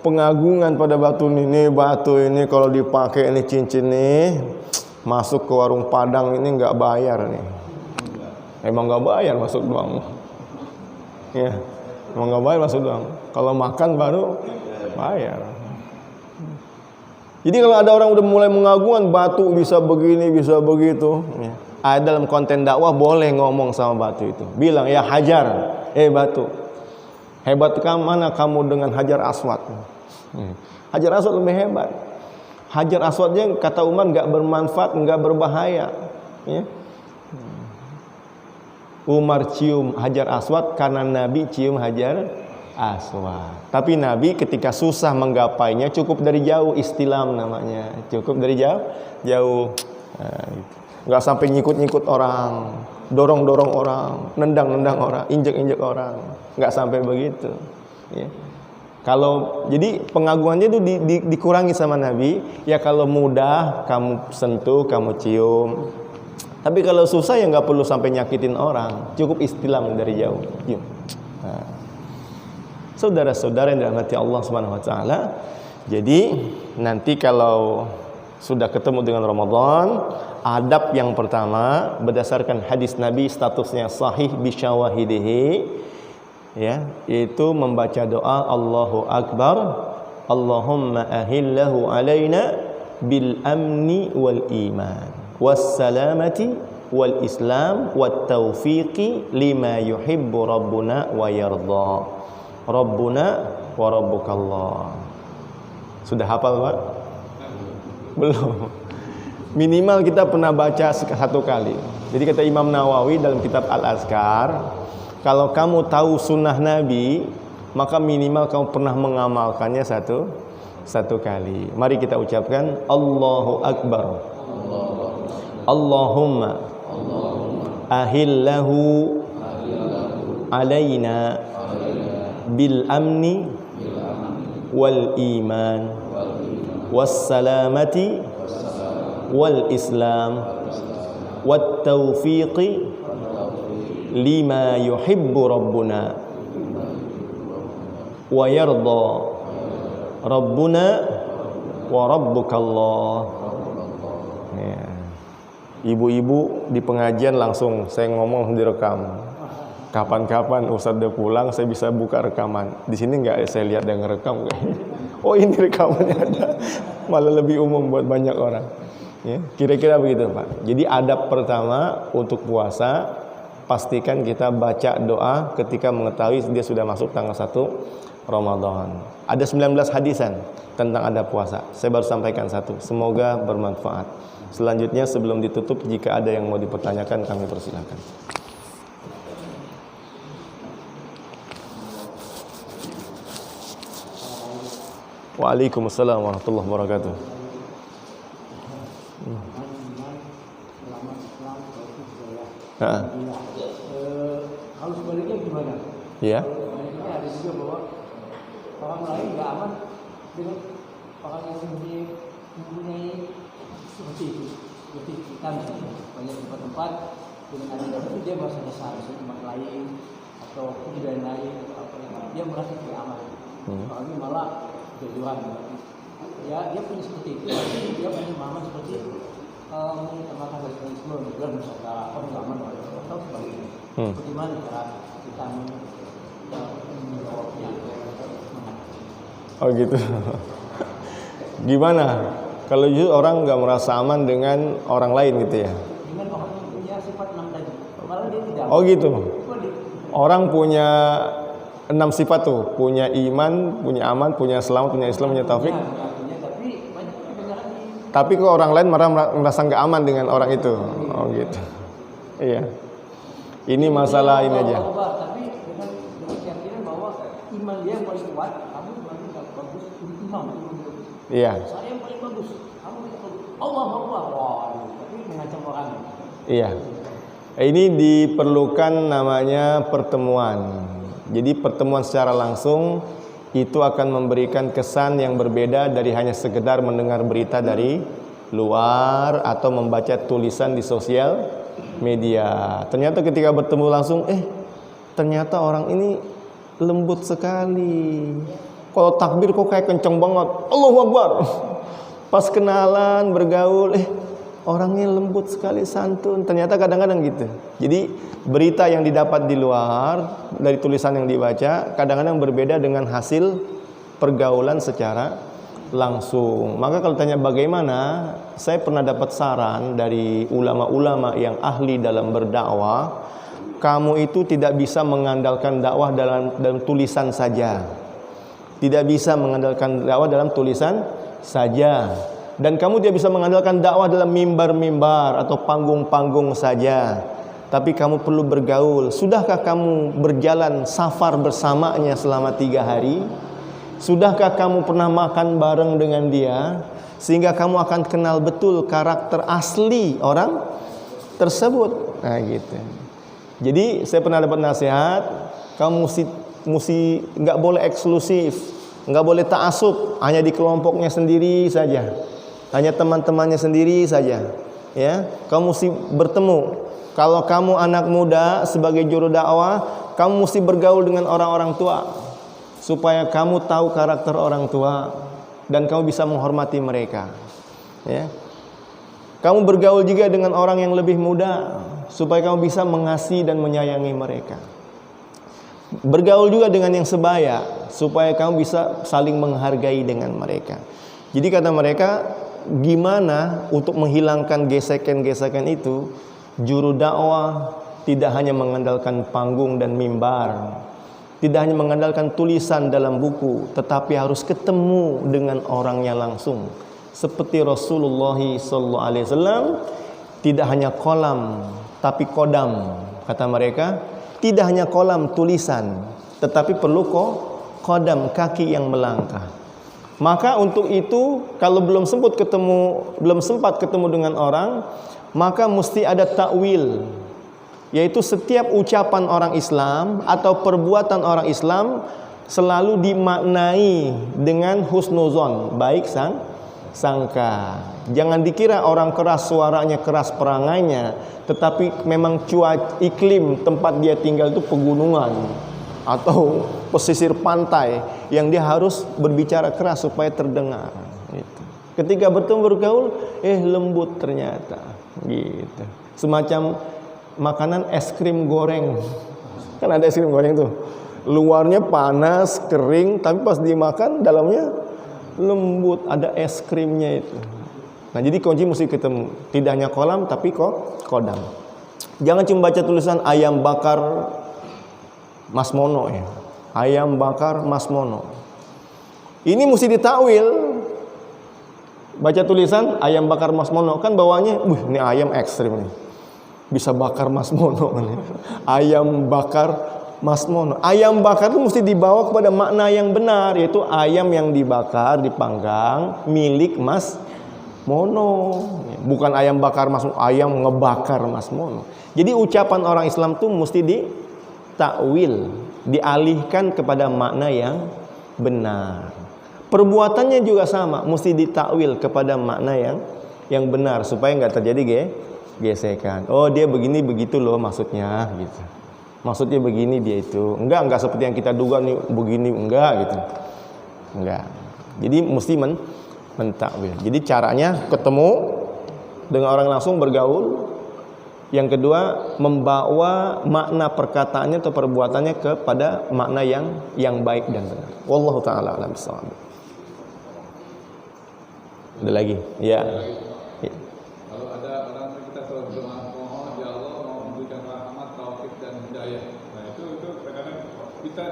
pengagungan pada batu ini batu ini kalau dipakai ini cincin nih masuk ke warung Padang ini nggak bayar nih. Emang nggak bayar masuk doang. Ya, emang nggak bayar masuk doang. Kalau makan baru bayar. Jadi kalau ada orang udah mulai mengagungkan batu bisa begini bisa begitu, ya. Ada dalam konten dakwah boleh ngomong sama batu itu. Bilang ya Hajar, batu, hebat mana kamu dengan Hajar Aswad? Hajar Aswad lebih hebat. Hajar Aswadnya kata Umar nggak bermanfaat, nggak berbahaya. Ya. Umar cium Hajar Aswad karena Nabi cium Hajar Aswad. Tapi Nabi ketika susah menggapainya cukup dari jauh, istilam namanya. Cukup dari jauh. Nah, gitu. Nggak sampai nyikut-nyikut orang, dorong-dorong orang, nendang-nendang orang, injek-injek orang. Nggak sampai begitu. Ya. Kalau jadi pengagungannya itu dikurangi sama Nabi. Ya kalau mudah kamu sentuh, kamu cium. Tapi kalau susah ya nggak perlu sampai nyakitin orang. Cukup istilam dari jauh. Nah. Saudara-saudara yang dirahmati Allah Subhanahu wa taala. Jadi nanti kalau sudah ketemu dengan Ramadan, adab yang pertama berdasarkan hadis Nabi statusnya sahih bisyawahidihi, ya, yaitu membaca doa Allahu Akbar, Allahumma ahillahu alaina bil amni wal iman was salamati wal islam wat taufiqi lima yuhibbu rabbuna wa yarda. Rabbuna wa rabbukallah. Sudah hafal Pak? Belum. Minimal kita pernah baca satu kali. Jadi kata Imam Nawawi dalam kitab Al-Azkar, kalau kamu tahu sunnah Nabi, maka minimal kamu pernah mengamalkannya satu kali. Mari kita ucapkan Allahu Akbar. Allahumma ahillahu alaina bil amni wal iman was salamati wal islam wat taufiqi lima yuhibbu rabbuna wa yarda rabbuna wa rabbukallah. Ya. Ibu-ibu di pengajian langsung saya ngomong direkam. Kapan-kapan Ustadz udah pulang saya bisa buka rekaman. Di sini nggak saya lihat yang ngerekam. Oh ini rekamannya ada. Malah lebih umum buat banyak orang. Ya, kira-kira begitu Pak. Jadi adab pertama untuk puasa, pastikan kita baca doa ketika mengetahui dia sudah masuk tanggal 1 Ramadan. Ada 19 hadisan tentang adab puasa. Saya baru sampaikan satu. Semoga bermanfaat. Selanjutnya sebelum ditutup, jika ada yang mau dipertanyakan kami persilakan. Waalaikumsalam warahmatullahi wabarakatuh. Kalau sebaliknya gimana? Iya. Sebaliknya ada juga bahwa orang lain nggak aman dengan orang yang mempunyai seperti itu, seperti kita misalnya banyak tempat-tempat dengan adanya itu dia merasa seharusnya tempat lain atau kejadian lain atau apa yang dia merasa tidak aman. Apalagi malah tujuan. Ya dia punya seperti itu, dia punya pemahaman seperti itu. Mengutamakan radikalisme, juga nusantara, orang nggak aman atau sebaliknya. Bagaimana cara kita menjawabnya? Oh gitu. Gimana? Kalau justru orang nggak merasa aman dengan orang lain gitu ya? Dengan orang yang punya sifat 6 tadi, malah dia tidak. Oh gitu. Orang punya 6 sifat tuh, punya iman, punya aman, punya selamat, punya Islam, punya taufik. Punya, tapi banyak kebenaran di Tapi kok orang lain merasa nggak aman dengan orang itu. Oh gitu. Iya. Ini masalah ini aja. Tapi dengan keyakinan bahwa iman dia yang paling kuat, kamu berarti nggak bagus, imam. Iya. Saya yang paling bagus, kamu Allah Akbar. Wah, tapi mengancam orang. Iya. Ini diperlukan namanya pertemuan. Jadi pertemuan secara langsung itu akan memberikan kesan yang berbeda dari hanya sekedar mendengar berita dari luar atau membaca tulisan di sosial media. Ternyata ketika bertemu langsung, ternyata orang ini lembut sekali. Kalau takbir kok kayak kenceng banget, Allahu Akbar. Pas kenalan, bergaul, orangnya lembut sekali, santun. Ternyata kadang-kadang gitu. Jadi berita yang didapat di luar dari tulisan yang dibaca kadang-kadang berbeda dengan hasil pergaulan secara langsung. Maka kalau tanya bagaimana, saya pernah dapat saran dari ulama-ulama yang ahli dalam berdakwah. Kamu itu tidak bisa mengandalkan dakwah dalam tulisan saja. Tidak bisa mengandalkan dakwah dalam tulisan saja. Dan kamu tidak bisa mengandalkan dakwah dalam mimbar-mimbar atau panggung-panggung saja. Tapi kamu perlu bergaul. Sudahkah kamu berjalan safar bersamanya selama 3 hari? Sudahkah kamu pernah makan bareng dengan dia? Sehingga kamu akan kenal betul karakter asli orang tersebut. Nah gitu. Jadi saya pernah dapat nasihat, kamu mesti nggak boleh eksklusif, nggak boleh ta'assub, hanya di kelompoknya sendiri saja, hanya teman-temannya sendiri saja. Ya, kamu mesti bertemu. Kalau kamu anak muda sebagai juru dakwah, kamu mesti bergaul dengan orang-orang tua, supaya kamu tahu karakter orang tua dan kamu bisa menghormati mereka. Ya. Kamu bergaul juga dengan orang yang lebih muda, supaya kamu bisa mengasihi dan menyayangi mereka. Bergaul juga dengan yang sebaya, supaya kamu bisa saling menghargai dengan mereka. Jadi kata mereka, gimana untuk menghilangkan gesekan-gesekan itu? Juru dakwah tidak hanya mengandalkan panggung dan mimbar, tidak hanya mengandalkan tulisan dalam buku, tetapi harus ketemu dengan orangnya langsung. Seperti Rasulullah SAW, tidak hanya kolam tapi kodam. Kata mereka, tidak hanya kolam tulisan, tetapi perlu kodam, kaki yang melangkah. Maka untuk itu, kalau belum sempat ketemu dengan orang, maka mesti ada takwil, yaitu setiap ucapan orang Islam atau perbuatan orang Islam selalu dimaknai dengan husnuzon, baik sangka. Jangan dikira orang keras suaranya, keras perangainya, tetapi memang iklim tempat dia tinggal itu pegunungan atau pesisir pantai yang dia harus berbicara keras supaya terdengar. Gitu. Ketika bertemu bergaul, lembut ternyata. Gitu. Semacam makanan es krim goreng. Kan ada es krim goreng tuh. Luarnya panas, kering, tapi pas dimakan dalamnya lembut, ada es krimnya itu. Nah, jadi kunci mesti ketemu, tidak hanya kolam tapi kodam. Jangan cuma baca tulisan ayam bakar Mas Mono ya. Ayam bakar Mas Mono. Ini mesti ditakwil. Baca tulisan ayam bakar Mas Mono, kan bawahnya, ini ayam ekstrim nih. Bisa bakar Mas Mono nih. Ayam bakar Mas Mono. Ayam bakar itu mesti dibawa kepada makna yang benar, yaitu ayam yang dibakar, dipanggang milik Mas Mono. Bukan ayam bakar Mas Mono, ayam ngebakar Mas Mono. Jadi ucapan orang Islam itu mesti ditakwil, dialihkan kepada makna yang benar. Perbuatannya juga sama, mesti ditakwil kepada makna yang benar supaya nggak terjadi gesekan. Oh, dia begini begitu loh maksudnya gitu. Maksudnya begini dia itu. Enggak seperti yang kita duga nih begini, enggak gitu. Enggak. Jadi mesti mentakwil. Jadi caranya ketemu dengan orang langsung bergaul. Yang kedua, membawa makna perkataannya atau perbuatannya kepada makna yang baik dan benar. Wallahu taala a'lam bishawab. Ada lagi? Ya. Kalau ada orang kita selalu berdoa, mohon ya Allah mau memberikan rahmat, taufik dan hidayah. Nah itu kadang-kadang kita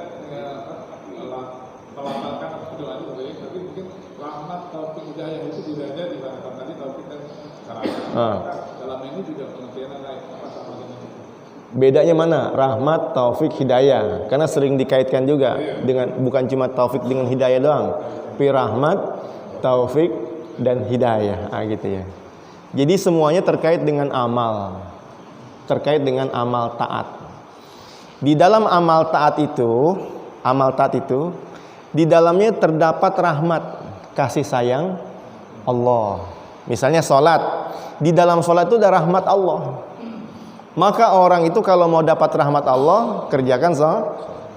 melafalkan doa itu baik, tapi mungkin rahmat, taufik, hidayah itu bedanya di mana? Tadi taufik dan hidayah. Dalam ini juga pengertiannya lain, apa sama dengan itu? Bedanya mana? Rahmat, taufik, hidayah. Karena sering dikaitkan juga dengan, bukan cuma taufik dengan hidayah doang, tapi rahmat, taufik, dan hidayah. Gitu ya. Jadi semuanya terkait dengan amal, terkait dengan amal taat. Di dalam amal taat itu, di dalamnya terdapat rahmat, kasih sayang Allah. Misalnya sholat, di dalam sholat itu ada rahmat Allah. Maka orang itu kalau mau dapat rahmat Allah, kerjakan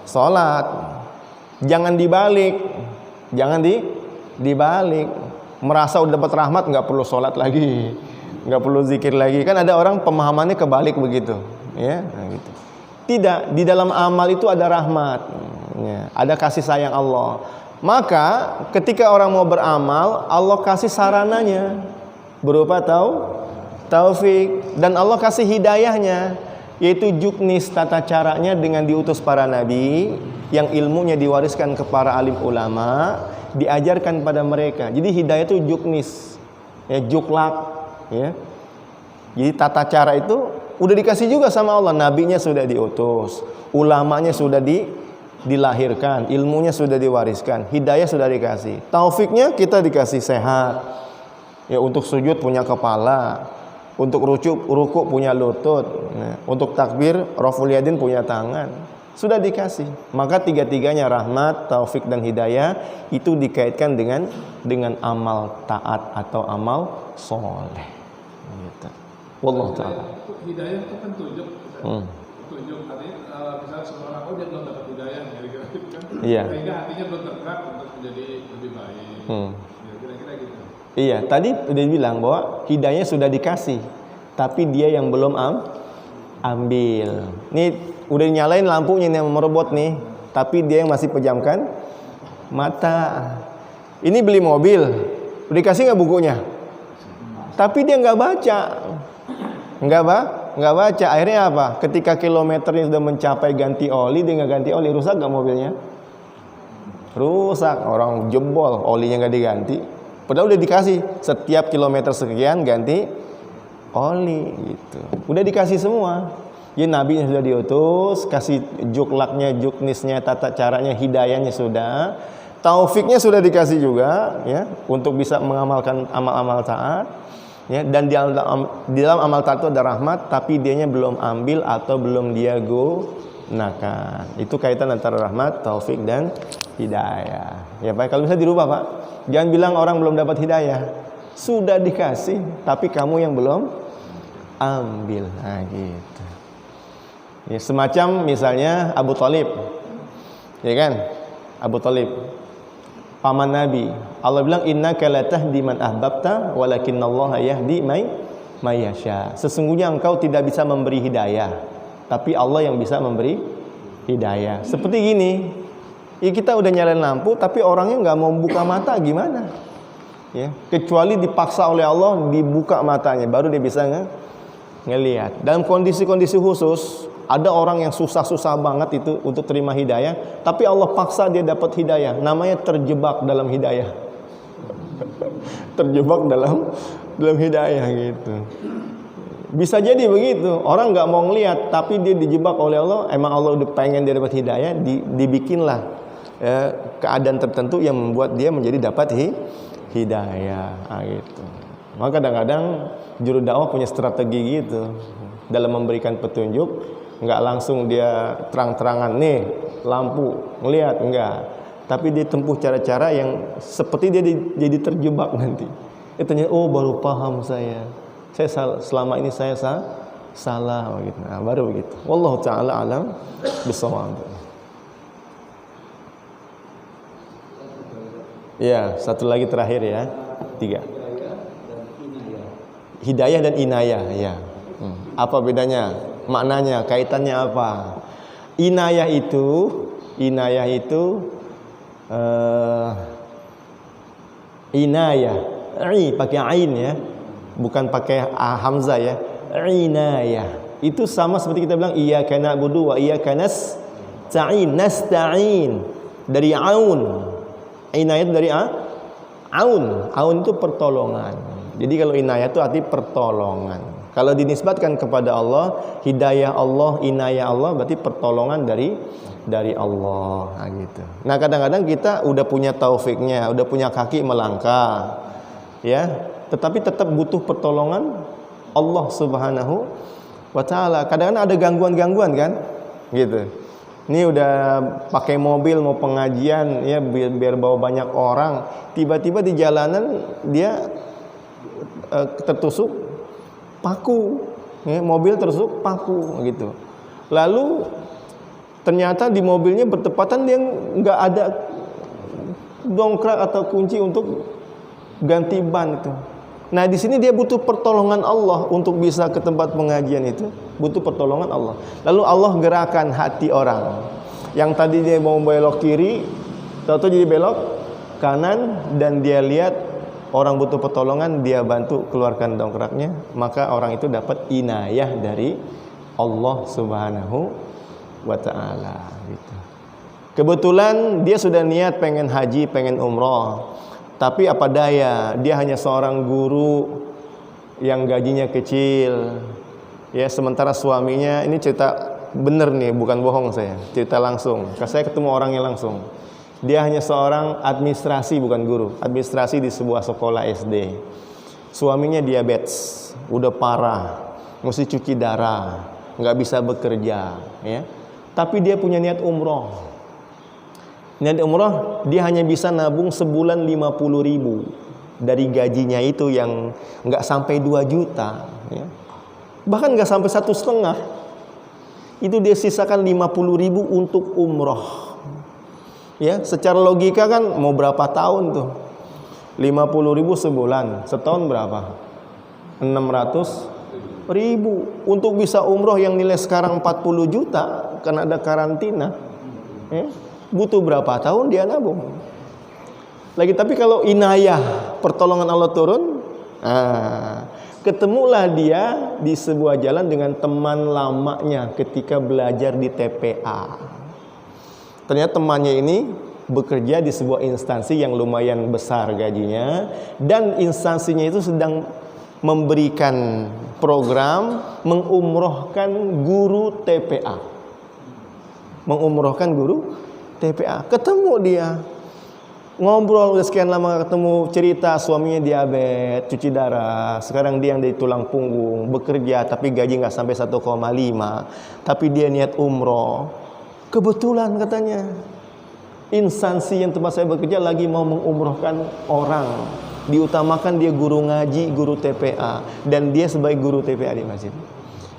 sholat. Jangan dibalik, dibalik. Merasa udah dapat rahmat, nggak perlu sholat lagi, nggak perlu zikir lagi. Kan ada orang pemahamannya kebalik begitu, ya. Nah, gitu. Tidak, di dalam amal itu ada rahmat, ya, ada kasih sayang Allah. Maka ketika orang mau beramal, Allah kasih sarananya berupa taufik, dan Allah kasih hidayahnya, yaitu juknis, tata caranya dengan diutus para nabi yang ilmunya diwariskan kepada alim ulama, diajarkan pada mereka. Jadi hidayah itu juknis, ya, juklak, ya. Jadi tata cara itu udah dikasih juga sama Allah. Nabinya sudah diutus, ulamanya sudah dilahirkan, ilmunya sudah diwariskan, hidayah sudah dikasih. Taufiknya kita dikasih sehat, ya, untuk sujud punya kepala, untuk ruku punya lutut, nah, untuk takbir raful yadin punya tangan, sudah dikasih. Maka tiga-tiganya rahmat, taufik, dan hidayah itu dikaitkan dengan amal taat atau amal soleh. Gitu. Wallahu ta'ala. Hidayah itu kan tunjuk, tunjuk artinya misalnya seorang dia belum dapat hidayah, kira-kira gitu kan, sehingga hatinya belum tergerak untuk menjadi lebih baik, kira-kira gitu. Iya, tadi udah bilang bahwa hidayahnya sudah dikasih, tapi dia yang belum ambil. Nih udah nyalain lampunya nih merobot nih, tapi dia yang masih pejamkan mata. Ini beli mobil, udah dikasih nggak bukunya? Tapi dia nggak baca, nggak baca. Akhirnya apa? Ketika kilometernya sudah mencapai ganti oli, dia nggak ganti oli, rusak nggak mobilnya? Rusak, orang jebol, olinya nggak diganti. Padahal udah dikasih setiap kilometer sekian ganti oli gitu. Udah dikasih semua. Ya, Nabi sudah diutus, kasih juklaknya, juknisnya, tata caranya, hidayahnya sudah. Taufiknya sudah dikasih juga, ya, untuk bisa mengamalkan amal-amal taat. Ya, dan di dalam amal taat itu ada rahmat, tapi dianya belum ambil atau belum dia gunakan. Itu kaitan antara rahmat, taufik, dan hidayah. Ya Pak, kalau bisa dirubah Pak. Jangan bilang orang belum dapat hidayah. Sudah dikasih, tapi kamu yang belum ambil. Nah gitu. Ya, semacam misalnya Abu Thalib, ya kan? Abu Thalib, paman Nabi. Allah bilang innaka la tahdi man ahbabta walakinallaha yahdi may yasha. Sesungguhnya engkau tidak bisa memberi hidayah, tapi Allah yang bisa memberi hidayah. Seperti gini, ya, kita udah nyalain lampu, tapi orangnya nggak mau buka mata, gimana? Ya, kecuali dipaksa oleh Allah dibuka matanya, baru dia bisa ngelihat. Dalam kondisi-kondisi khusus, ada orang yang susah-susah banget itu untuk terima hidayah, tapi Allah paksa dia dapat hidayah. Namanya terjebak dalam hidayah. Terjebak dalam hidayah gitu. Bisa jadi begitu. Orang nggak mau ngelihat, tapi dia dijebak oleh Allah. Emang Allah udah pengen dia dapat hidayah, dibikinlah keadaan tertentu yang membuat dia menjadi dapat hidayah. Gitu. Maka kadang-kadang juru dakwah punya strategi gitu dalam memberikan petunjuk. Nggak langsung dia terang-terangan nih lampu ngelihat, enggak, tapi dia tempuh cara-cara yang seperti dia jadi terjebak nanti. Ternyata oh baru paham saya selama ini saya salah begitu. Nah, baru begitu. Wallahu taala alam bisawab. Ya, satu lagi terakhir ya. 3. Hidayah dan inayah, ya. Apa bedanya? Maknanya, kaitannya apa? Inayah itu inayah, pakai ain ya, bukan pakai hamzah ya. Inayah itu sama seperti kita bilang iyyaka na'budu wa iyyaka nasta'in, dari aun. Inayah dari aun itu pertolongan. Jadi kalau inayah itu arti pertolongan. Kalau dinisbatkan kepada Allah, hidayah Allah, inayah Allah berarti pertolongan dari Allah. Nah, gitu. Nah, kadang-kadang kita udah punya taufiknya, udah punya kaki melangkah, ya, tetapi tetap butuh pertolongan Allah Subhanahu wa Ta'ala. Kadang-kadang ada gangguan-gangguan kan, gitu. Ini udah pakai mobil mau pengajian, ya, biar bawa banyak orang, tiba-tiba di jalanan dia tertusuk paku, ya, mobil tertusuk paku, gitu. Lalu ternyata di mobilnya bertepatan dia nggak ada dongkrak atau kunci untuk ganti ban itu. Nah, di sini dia butuh pertolongan Allah untuk bisa ke tempat pengajian itu, butuh pertolongan Allah. Lalu Allah gerakan hati orang. Yang tadi dia mau belok kiri, tahu-tahu jadi belok kanan, dan dia lihat orang butuh pertolongan, dia bantu keluarkan dongkraknya, maka orang itu dapat inayah dari Allah Subhanahu wa Ta'ala, gitu. Kebetulan dia sudah niat pengen haji, pengen umroh, tapi apa daya, dia hanya seorang guru yang gajinya kecil, ya, sementara suaminya, ini cerita bener nih, bukan bohong saya, cerita langsung, saya ketemu orangnya langsung. Dia hanya seorang administrasi, bukan guru, administrasi di sebuah sekolah SD. Suaminya diabetes, udah parah, mesti cuci darah, nggak bisa bekerja, ya. Tapi dia punya niat umroh. Niat umroh, dia hanya bisa nabung sebulan 50.000 dari gajinya itu yang nggak sampai 2 juta, ya. Bahkan nggak sampai 1,5. Itu dia sisakan 50.000 untuk umroh. Ya, secara logika kan mau berapa tahun tuh? 50.000 sebulan, setahun berapa? 600.000 untuk bisa umroh yang nilai sekarang 40 juta karena ada karantina. Ya, butuh berapa tahun dia nabung? Lagi, tapi kalau inayah, pertolongan Allah turun, ketemulah dia di sebuah jalan dengan teman lamanya ketika belajar di TPA. Ternyata temannya ini bekerja di sebuah instansi yang lumayan besar gajinya, dan instansinya itu sedang memberikan program mengumrohkan guru TPA. Mengumrohkan guru TPA. Ketemu dia, ngobrol udah sekian lama ketemu, cerita suaminya diabetes, cuci darah, sekarang dia yang dari tulang punggung, bekerja tapi gaji nggak sampai 1,5, tapi dia niat umroh. Kebetulan katanya instansi yang tempat saya bekerja lagi mau mengumrohkan orang, diutamakan dia guru ngaji, guru TPA, dan dia sebagai guru TPA di masjid.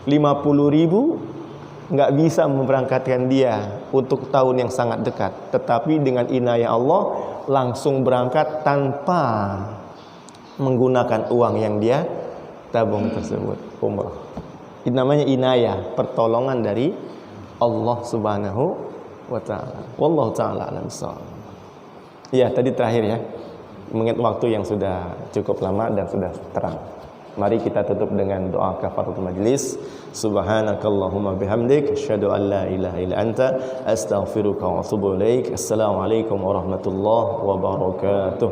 50.000 nggak bisa memberangkatkan dia untuk tahun yang sangat dekat, tetapi dengan inayah Allah langsung berangkat tanpa menggunakan uang yang dia tabung tersebut, umrah. Ini namanya inayah, pertolongan dari Allah Subhanahu wa Ta'ala. Wallahu ta'ala alam shawab. Ya, tadi terakhir ya, mengingat waktu yang sudah cukup lama dan sudah terang. Mari kita tutup dengan doa kafaratul majlis. Subhanakallahumma bihamdik, asyhadu an la ilaha illa anta, astaghfiruka wa atubu ilaik. Assalamualaikum warahmatullahi wabarakatuh.